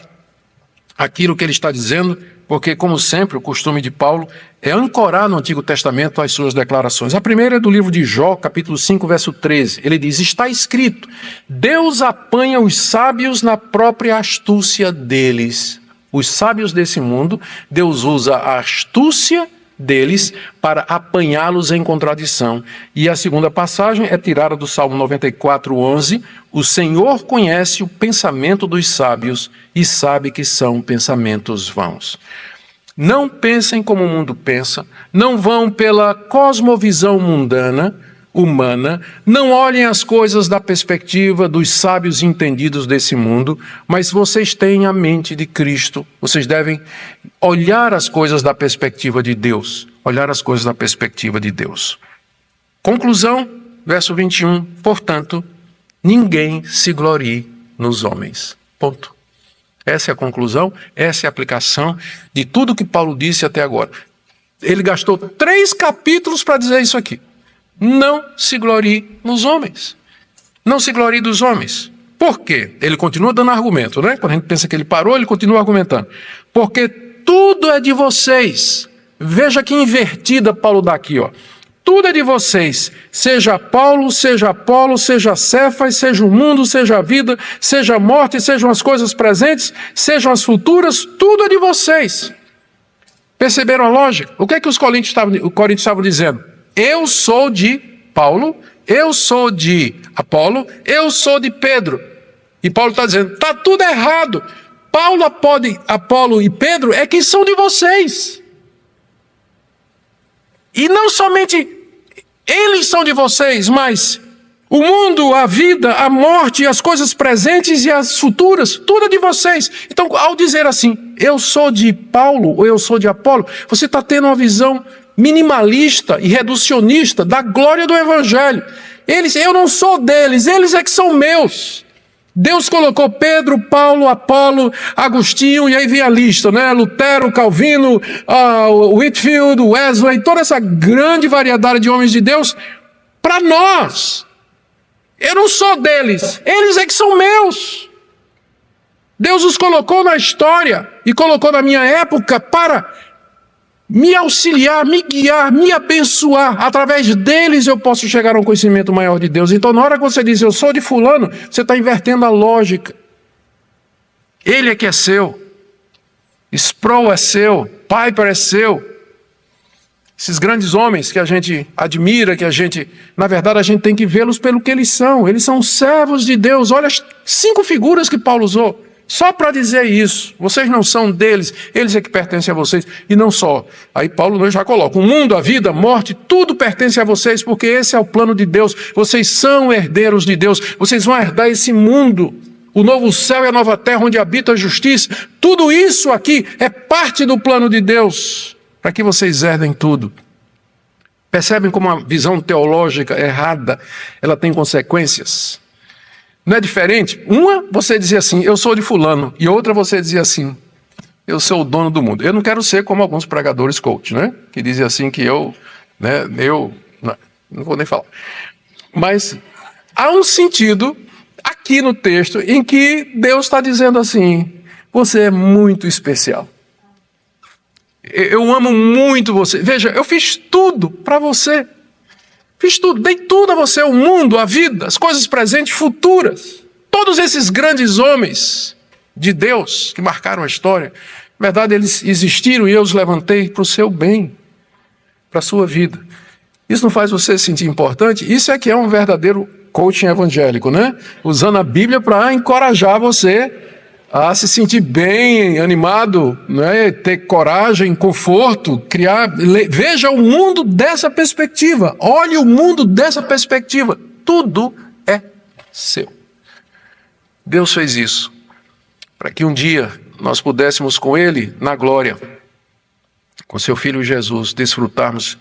aquilo que ele está dizendo, porque, como sempre, o costume de Paulo é ancorar no Antigo Testamento as suas declarações. A primeira é do livro de Jó, capítulo 5, verso 13. Ele diz, está escrito, Deus apanha os sábios na própria astúcia deles. Os sábios desse mundo, Deus usa a astúcia deles para apanhá-los em contradição. E a segunda passagem é tirada do Salmo 94:11. O Senhor conhece o pensamento dos sábios e sabe que são pensamentos vãos. Não pensem como o mundo pensa, não vão pela cosmovisão mundana, humana, não olhem as coisas da perspectiva dos sábios entendidos desse mundo, mas vocês têm a mente de Cristo. Vocês devem olhar as coisas da perspectiva de Deus. Olhar as coisas da perspectiva de Deus. Conclusão, verso 21. Portanto, ninguém se glorie nos homens. Ponto. Essa é a conclusão, essa é a aplicação de tudo que Paulo disse até agora. Ele gastou 3 capítulos para dizer isso aqui. Não se glorie nos homens. Não se glorie dos homens. Por quê? Ele continua dando argumento, né? Quando a gente pensa que ele parou, ele continua argumentando. Porque tudo é de vocês. Veja que invertida Paulo dá aqui, ó. Tudo é de vocês. Seja Paulo, seja Apolo, seja Cefas, seja o mundo, seja a vida, seja a morte, sejam as coisas presentes, sejam as futuras, tudo é de vocês. Perceberam a lógica? O que é que os coríntios estavam dizendo? Eu sou de Paulo, eu sou de Apolo, eu sou de Pedro. E Paulo está dizendo, está tudo errado. Paulo, Apolo e Pedro é que são de vocês. E não somente eles são de vocês, mas o mundo, a vida, a morte, as coisas presentes e as futuras, tudo é de vocês. Então, ao dizer assim, eu sou de Paulo ou eu sou de Apolo, você está tendo uma visão minimalista e reducionista da glória do Evangelho. Eu não sou deles, eles é que são meus. Deus colocou Pedro, Paulo, Apolo, Agostinho, e aí vem a lista, né? Lutero, Calvino, Whitefield, Wesley, toda essa grande variedade de homens de Deus, para nós. Eu não sou deles, eles é que são meus. Deus os colocou na história e colocou na minha época para me auxiliar, me guiar, me abençoar. Através deles eu posso chegar a um conhecimento maior de Deus. Então, na hora que você diz, eu sou de fulano, você está invertendo a lógica. Ele é que é seu. Sproul é seu. Piper é seu. Esses grandes homens que a gente admira, na verdade, a gente tem que vê-los pelo que eles são. Eles são servos de Deus. Olha as 5 figuras que Paulo usou. Só para dizer isso, vocês não são deles, eles é que pertencem a vocês, e não só. Aí Paulo já coloca, o mundo, a vida, a morte, tudo pertence a vocês, porque esse é o plano de Deus, vocês são herdeiros de Deus, vocês vão herdar esse mundo, o novo céu e a nova terra, onde habita a justiça, tudo isso aqui é parte do plano de Deus, para que vocês herdem tudo. Percebem como a visão teológica errada, ela tem consequências? Não é diferente? Uma, você dizia assim, eu sou de fulano. E outra, você dizia assim, eu sou o dono do mundo. Eu não quero ser como alguns pregadores coach, né? Que dizem assim que não vou nem falar. Mas há um sentido aqui no texto em que Deus está dizendo assim, você é muito especial. Eu amo muito você. Veja, eu fiz tudo para você. Fiz tudo, dei tudo a você, o mundo, a vida, as coisas presentes, futuras. Todos esses grandes homens de Deus que marcaram a história, na verdade eles existiram e eu os levantei para o seu bem, para a sua vida. Isso não faz você se sentir importante? Isso é que é um verdadeiro coaching evangélico, né? Usando a Bíblia para encorajar você a se sentir bem, animado, né? Ter coragem, conforto, veja o mundo dessa perspectiva, olhe o mundo dessa perspectiva, tudo é seu. Deus fez isso, para que um dia nós pudéssemos com Ele, na glória, com seu Filho Jesus, desfrutarmos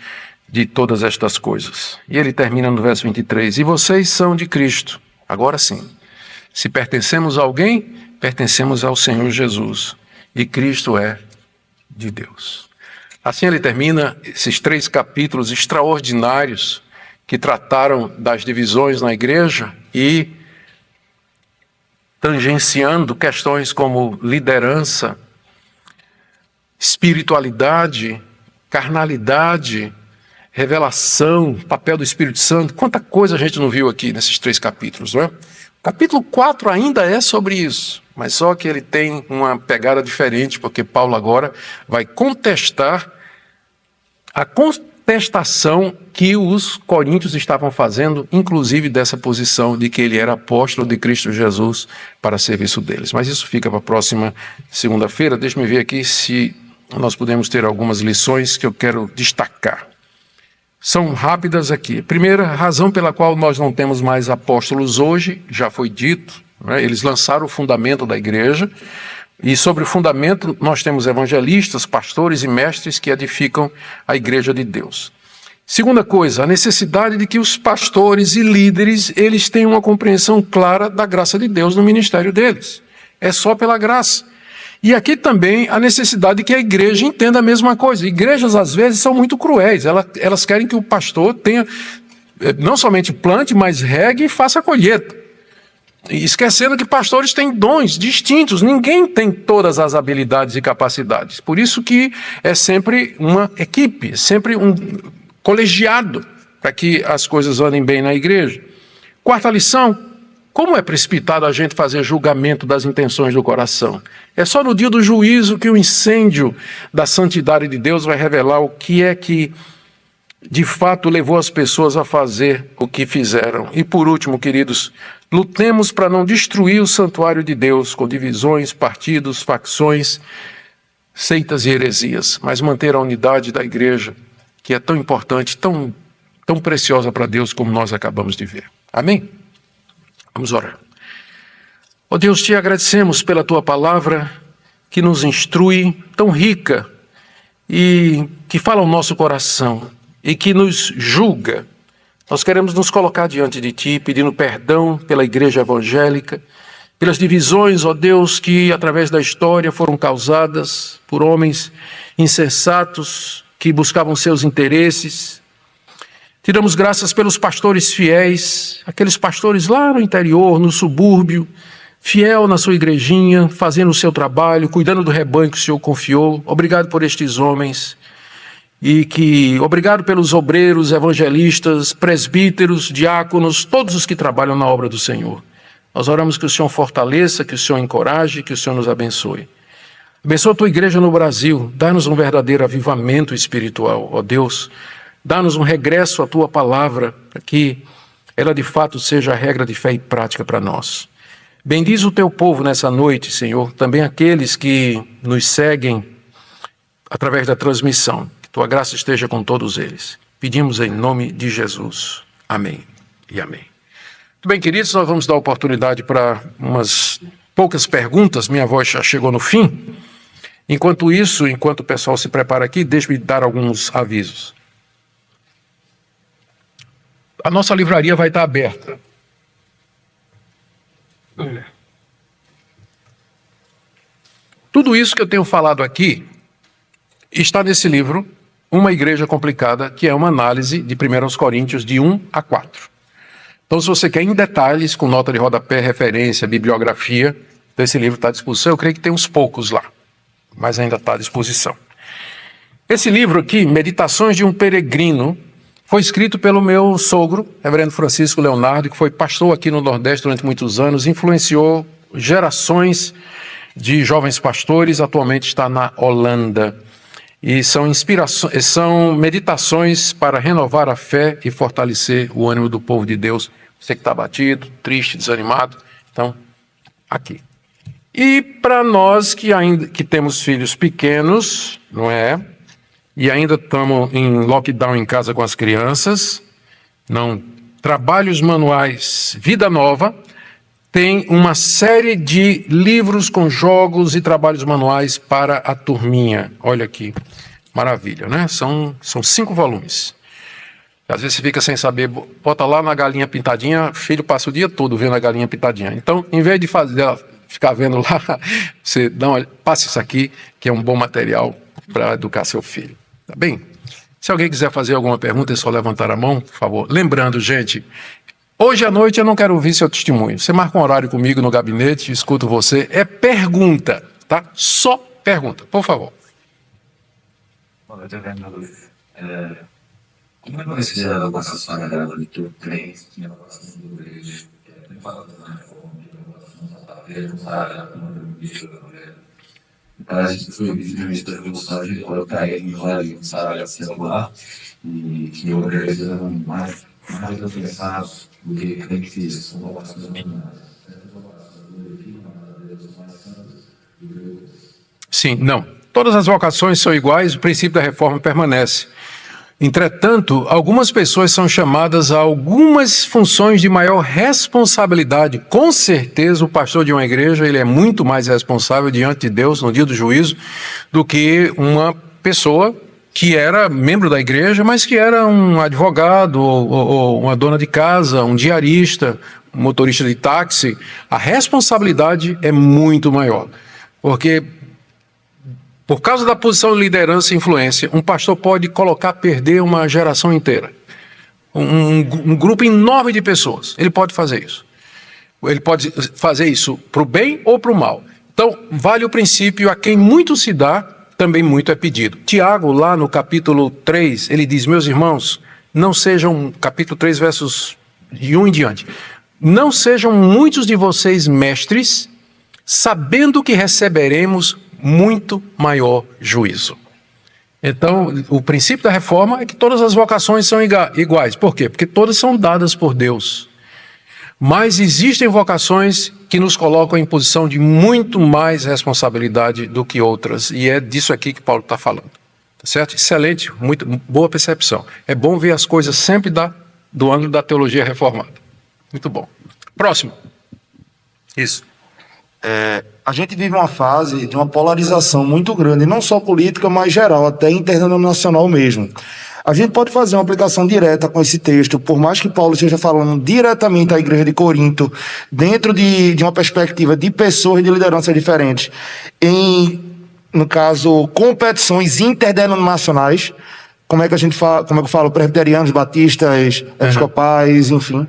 de todas estas coisas. E ele termina no verso 23, e vocês são de Cristo, agora sim, se pertencemos a alguém, pertencemos ao Senhor Jesus, e Cristo é de Deus. Assim ele termina esses 3 capítulos extraordinários que trataram das divisões na igreja e tangenciando questões como liderança, espiritualidade, carnalidade, revelação, papel do Espírito Santo. Quanta coisa a gente não viu aqui nesses 3 capítulos, não é? O capítulo 4 ainda é sobre isso, mas só que ele tem uma pegada diferente, porque Paulo agora vai contestar a contestação que os coríntios estavam fazendo, inclusive dessa posição de que ele era apóstolo de Cristo Jesus para serviço deles. Mas isso fica para a próxima segunda-feira. Deixa-me ver aqui se nós podemos ter algumas lições que eu quero destacar. São rápidas aqui. Primeira razão pela qual nós não temos mais apóstolos hoje, já foi dito, né? Eles lançaram o fundamento da igreja, e sobre o fundamento nós temos evangelistas, pastores e mestres que edificam a igreja de Deus. Segunda coisa, a necessidade de que os pastores e líderes, eles tenham uma compreensão clara da graça de Deus no ministério deles. É só pela graça. E aqui também a necessidade de que a igreja entenda a mesma coisa. Igrejas, às vezes, são muito cruéis. Elas querem que o pastor tenha, não somente plante, mas regue e faça a colheita. Esquecendo que pastores têm dons distintos. Ninguém tem todas as habilidades e capacidades. Por isso que é sempre uma equipe, sempre um colegiado, para que as coisas andem bem na igreja. Quarta lição. Como é precipitado a gente fazer julgamento das intenções do coração? É só no dia do juízo que o incêndio da santidade de Deus vai revelar o que é que de fato levou as pessoas a fazer o que fizeram. E por último, queridos, lutemos para não destruir o santuário de Deus com divisões, partidos, facções, seitas e heresias, mas manter a unidade da igreja, que é tão importante, tão preciosa para Deus como nós acabamos de ver. Amém? Vamos orar. Ó Deus, te agradecemos pela tua palavra que nos instrui, tão rica e que fala ao nosso coração e que nos julga. Nós queremos nos colocar diante de ti, pedindo perdão pela igreja evangélica, pelas divisões, ó Deus, que através da história foram causadas por homens insensatos que buscavam seus interesses. Te damos graças pelos pastores fiéis, aqueles pastores lá no interior, no subúrbio, fiel na sua igrejinha, fazendo o seu trabalho, cuidando do rebanho que o Senhor confiou. Obrigado por estes homens. Obrigado pelos obreiros, evangelistas, presbíteros, diáconos, todos os que trabalham na obra do Senhor. Nós oramos que o Senhor fortaleça, que o Senhor encoraje, que o Senhor nos abençoe. Abençoa a tua igreja no Brasil, dá-nos um verdadeiro avivamento espiritual, ó Deus. Dá-nos um regresso à tua palavra, para que ela de fato seja a regra de fé e prática para nós. Bendiz o teu povo nessa noite, Senhor, também aqueles que nos seguem através da transmissão. Que tua graça esteja com todos eles. Pedimos em nome de Jesus. Amém e amém. Muito bem, queridos, nós vamos dar oportunidade para umas poucas perguntas. Minha voz já chegou no fim. Enquanto isso, enquanto o pessoal se prepara aqui, deixe-me dar alguns avisos. A nossa livraria vai estar aberta. Tudo isso que eu tenho falado aqui está nesse livro, Uma Igreja Complicada, que é uma análise de 1 Coríntios de 1 a 4. Então, se você quer em detalhes, com nota de rodapé, referência, bibliografia, então esse livro está à disposição. Eu creio que tem uns poucos lá, mas ainda está à disposição. Esse livro aqui, Meditações de um Peregrino, foi escrito pelo meu sogro, reverendo Francisco Leonardo, que foi pastor aqui no Nordeste durante muitos anos, influenciou gerações de jovens pastores, atualmente está na Holanda. E são meditações para renovar a fé e fortalecer o ânimo do povo de Deus. Você que está abatido, triste, desanimado, então, aqui. E para nós que temos filhos pequenos, não é? E ainda estamos em lockdown em casa com as crianças, trabalhos manuais Vida Nova tem uma série de livros com jogos e trabalhos manuais para a turminha. Olha aqui, maravilha, né? São 5 volumes. Às vezes você fica sem saber, bota lá na galinha pintadinha, filho passa o dia todo vendo a galinha pintadinha. Então, em vez de ficar vendo lá, você passa isso aqui, que é um bom material para educar seu filho. Tá bem? Se alguém quiser fazer alguma pergunta, é só levantar a mão, por favor. Lembrando, gente, hoje à noite eu não quero ouvir seu testemunho. Você marca um horário comigo no gabinete, escuto você. É pergunta, tá? Só pergunta, por favor. Boa noite, vereador. Como é que você já a vossa história da leitura 3, que é a vossa igreja, que é bem falada na reforma, que é a vossa parece que foi visto a revolução de colocar ele em ordem, sabe, circular, e que o igreja eram mais avançados do que crentes com vocações dominadas. Sim, não. Todas as vocações são iguais, o princípio da reforma permanece. Entretanto, algumas pessoas são chamadas a algumas funções de maior responsabilidade. Com certeza, o pastor de uma igreja ele é muito mais responsável diante de Deus no dia do juízo do que uma pessoa que era membro da igreja, mas que era um advogado, ou uma dona de casa, um diarista, um motorista de táxi. A responsabilidade é muito maior, porque por causa da posição de liderança e influência, um pastor pode perder uma geração inteira. Um grupo enorme de pessoas. Ele pode fazer isso. Ele pode fazer isso para o bem ou para o mal. Então, vale o princípio, a quem muito se dá, também muito é pedido. Tiago, lá no capítulo 3, ele diz, meus irmãos, não sejam, capítulo 3, versos de 1 em diante, não sejam muitos de vocês mestres, sabendo que receberemos muito maior juízo. Então, o princípio da reforma é que todas as vocações são iguais. Por quê? Porque todas são dadas por Deus. Mas existem vocações que nos colocam em posição de muito mais responsabilidade do que outras. E é disso aqui que Paulo está falando. Tá certo? Excelente, muito boa percepção. É bom ver as coisas sempre do ângulo da teologia reformada. Muito bom. Próximo. Isso. A gente vive uma fase de uma polarização muito grande, não só política, mas geral, até interdenominacional mesmo. A gente pode fazer uma aplicação direta com esse texto, por mais que Paulo esteja falando diretamente à igreja de Corinto, dentro de uma perspectiva de pessoas de lideranças diferentes, no caso, competições interdenominacionais, como é que eu falo, presbiterianos, batistas, episcopais, enfim.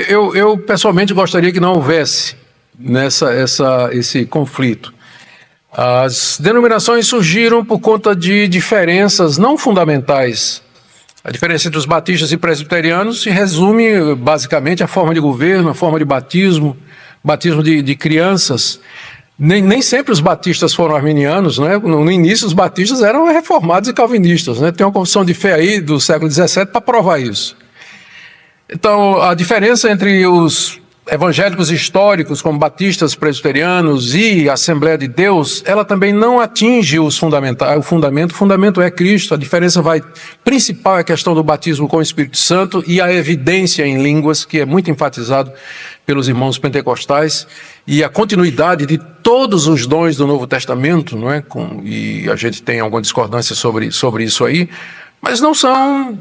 Eu pessoalmente gostaria que não houvesse esse conflito. As denominações surgiram por conta de diferenças não fundamentais. A diferença entre os batistas e presbiterianos se resume basicamente à forma de governo, a forma de batismo de crianças. Nem sempre os batistas foram arminianos, né? No início os batistas eram reformados e calvinistas, né? Tem uma confissão de fé aí do século XVII para provar isso. Então, a diferença entre os evangélicos históricos, como batistas, presbiterianos e Assembleia de Deus, ela também não atinge o fundamento. O fundamento é Cristo. A diferença principal é a questão do batismo com o Espírito Santo e a evidência em línguas, que é muito enfatizado pelos irmãos pentecostais, e a continuidade de todos os dons do Novo Testamento, não é? E a gente tem alguma discordância sobre isso aí, mas não são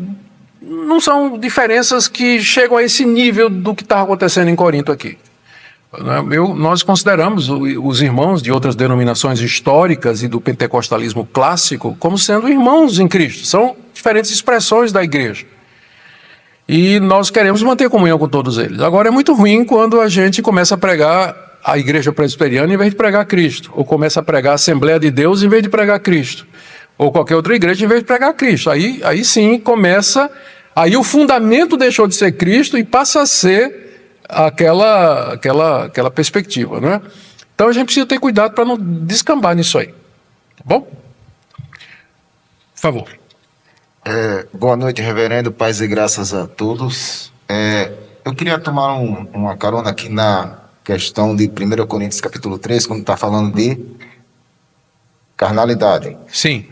diferenças que chegam a esse nível do que está acontecendo em Corinto aqui. Nós consideramos os irmãos de outras denominações históricas e do pentecostalismo clássico como sendo irmãos em Cristo. São diferentes expressões da igreja. E nós queremos manter comunhão com todos eles. Agora, é muito ruim quando a gente começa a pregar a igreja presbiteriana em vez de pregar Cristo, ou começa a pregar a Assembleia de Deus em vez de pregar Cristo, ou qualquer outra igreja em vez de pregar Cristo. Aí sim começa... Aí o fundamento deixou de ser Cristo e passa a ser aquela perspectiva, não é? Então a gente precisa ter cuidado para não descambar nisso aí. Tá bom? Por favor. Boa noite, reverendo. Paz e graças a todos. Eu queria tomar uma carona aqui na questão de 1 Coríntios capítulo 3, quando está falando de carnalidade. Sim.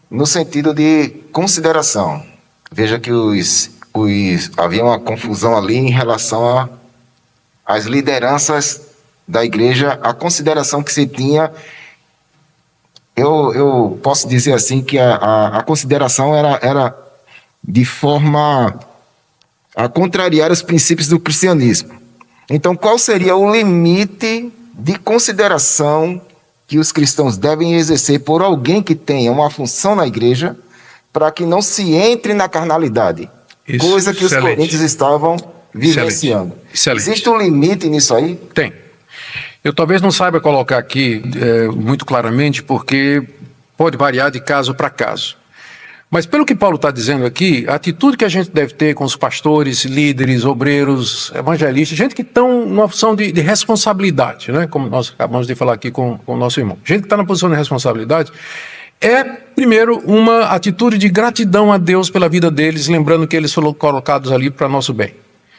No sentido de consideração. Veja que havia uma confusão ali em relação às lideranças da igreja, a consideração que se tinha. Eu posso dizer assim que a consideração era de forma a contrariar os princípios do cristianismo. Então, qual seria o limite de consideração que os cristãos devem exercer por alguém que tenha uma função na igreja, para que não se entre na carnalidade? Isso, coisa que excelente. Os coríntios estavam vivenciando. Excelente. Existe um limite nisso aí? Tem. Eu talvez não saiba colocar aqui muito claramente, porque pode variar de caso para caso. Mas pelo que Paulo está dizendo aqui, a atitude que a gente deve ter com os pastores, líderes, obreiros, evangelistas, gente que estão numa posição de responsabilidade, né? Como nós acabamos de falar aqui com o nosso irmão. Gente que está na posição de responsabilidade, primeiro, uma atitude de gratidão a Deus pela vida deles, lembrando que eles foram colocados ali para nosso bem.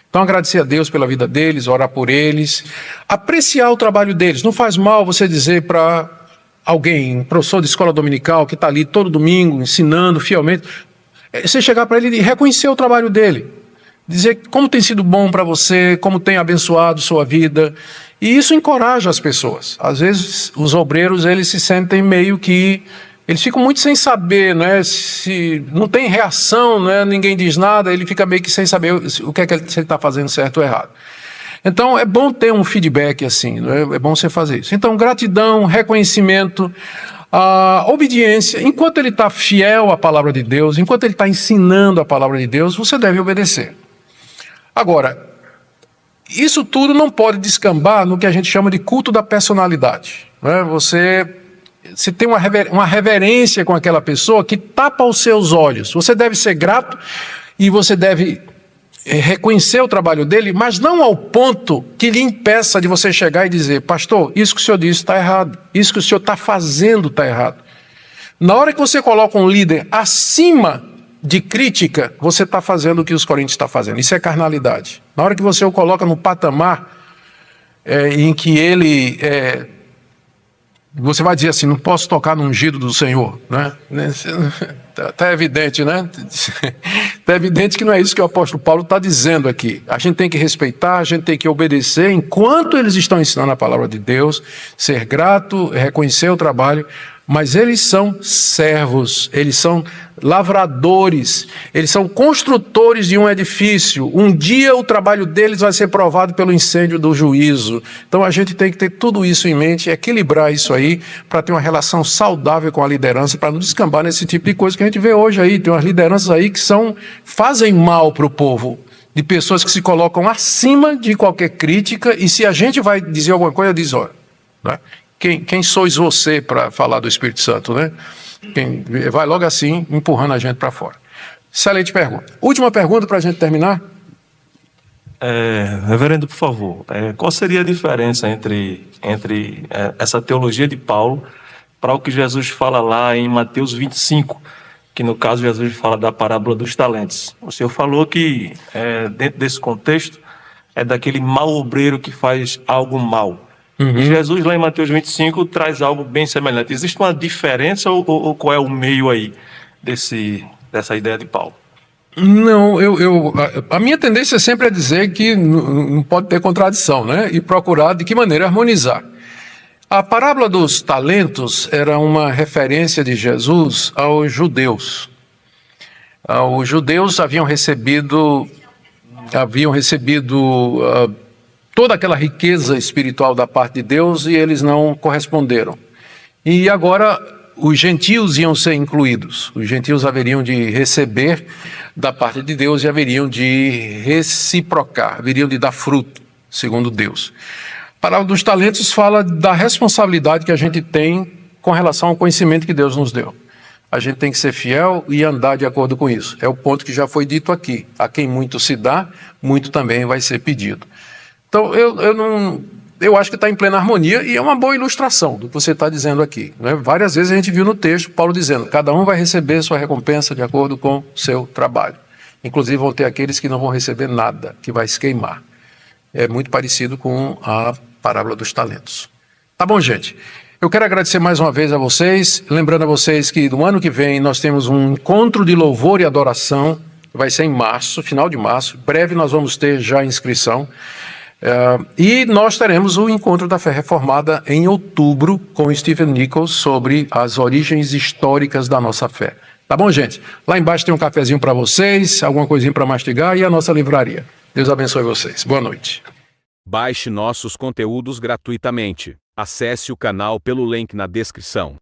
Então, agradecer a Deus pela vida deles, orar por eles, apreciar o trabalho deles. Não faz mal você dizer para alguém, um professor de escola dominical que está ali todo domingo ensinando fielmente, você chegar para ele e reconhecer o trabalho dele, dizer como tem sido bom para você, como tem abençoado sua vida, e isso encoraja as pessoas. Às vezes, os obreiros, eles se sentem meio que eles ficam muito sem saber, né? Se não tem reação, né? Ninguém diz nada, ele fica meio que sem saber o que é que ele está fazendo certo ou errado. Então, é bom ter um feedback assim, né? É bom você fazer isso. Então, gratidão, reconhecimento, obediência. Enquanto ele está fiel à palavra de Deus, enquanto ele está ensinando a palavra de Deus, você deve obedecer. Agora, isso tudo não pode descambar no que a gente chama de culto da personalidade, né? Você tem uma reverência com aquela pessoa que tapa os seus olhos. Você deve ser grato e você deve reconhecer o trabalho dele, mas não ao ponto que lhe impeça de você chegar e dizer: pastor, isso que o senhor disse está errado, isso que o senhor está fazendo está errado. Na hora que você coloca um líder acima de crítica, você está fazendo o que os coríntios estão fazendo. Isso é carnalidade. Na hora que você o coloca no patamar em que ele... você vai dizer assim, não posso tocar no ungido do Senhor, né? Tá evidente, né? Tá evidente que não é isso que o apóstolo Paulo está dizendo aqui. A gente tem que respeitar, a gente tem que obedecer enquanto eles estão ensinando a palavra de Deus, ser grato, reconhecer o trabalho, mas eles são servos, eles são lavradores, eles são construtores de um edifício. Um dia o trabalho deles vai ser provado pelo incêndio do juízo. Então a gente tem que ter tudo isso em mente, equilibrar isso aí, para ter uma relação saudável com a liderança, para não descambar nesse tipo de coisa que a gente vê hoje aí. Tem umas lideranças aí que fazem mal para o povo, de pessoas que se colocam acima de qualquer crítica, e se a gente vai dizer alguma coisa, diz, olha, né? Quem sois você para falar do Espírito Santo, né? Quem vai logo assim, empurrando a gente para fora. Excelente pergunta. Última pergunta para a gente terminar. Reverendo, por favor, qual seria a diferença entre essa teologia de Paulo para o que Jesus fala lá em Mateus 25, que no caso Jesus fala da parábola dos talentos? O senhor falou que dentro desse contexto é daquele mau obreiro que faz algo mal. E Jesus, lá em Mateus 25, traz algo bem semelhante. Existe uma diferença ou qual é o meio aí dessa ideia de Paulo? Não, a minha tendência sempre é dizer que não pode ter contradição, né? E procurar de que maneira harmonizar. A parábola dos talentos era uma referência de Jesus aos judeus. Os judeus haviam recebido toda aquela riqueza espiritual da parte de Deus e eles não corresponderam. E agora os gentios iam ser incluídos. Os gentios haveriam de receber da parte de Deus e haveriam de reciprocar, haveriam de dar fruto, segundo Deus. A parábola dos talentos fala da responsabilidade que a gente tem com relação ao conhecimento que Deus nos deu. A gente tem que ser fiel e andar de acordo com isso. É o ponto que já foi dito aqui. A quem muito se dá, muito também vai ser pedido. Então, eu acho que está em plena harmonia e é uma boa ilustração do que você está dizendo aqui, né? Várias vezes a gente viu no texto Paulo dizendo, cada um vai receber sua recompensa de acordo com o seu trabalho. Inclusive vão ter aqueles que não vão receber nada, que vai se queimar. É muito parecido com a parábola dos talentos. Tá bom, gente? Eu quero agradecer mais uma vez a vocês, lembrando a vocês que no ano que vem nós temos um encontro de louvor e adoração, vai ser em março, final de março, breve nós vamos ter já a inscrição. E nós teremos o Encontro da Fé Reformada em outubro com Stephen Nichols sobre as origens históricas da nossa fé. Tá bom, gente? Lá embaixo tem um cafezinho para vocês, alguma coisinha para mastigar e a nossa livraria. Deus abençoe vocês. Boa noite. Baixe nossos conteúdos gratuitamente. Acesse o canal pelo link na descrição.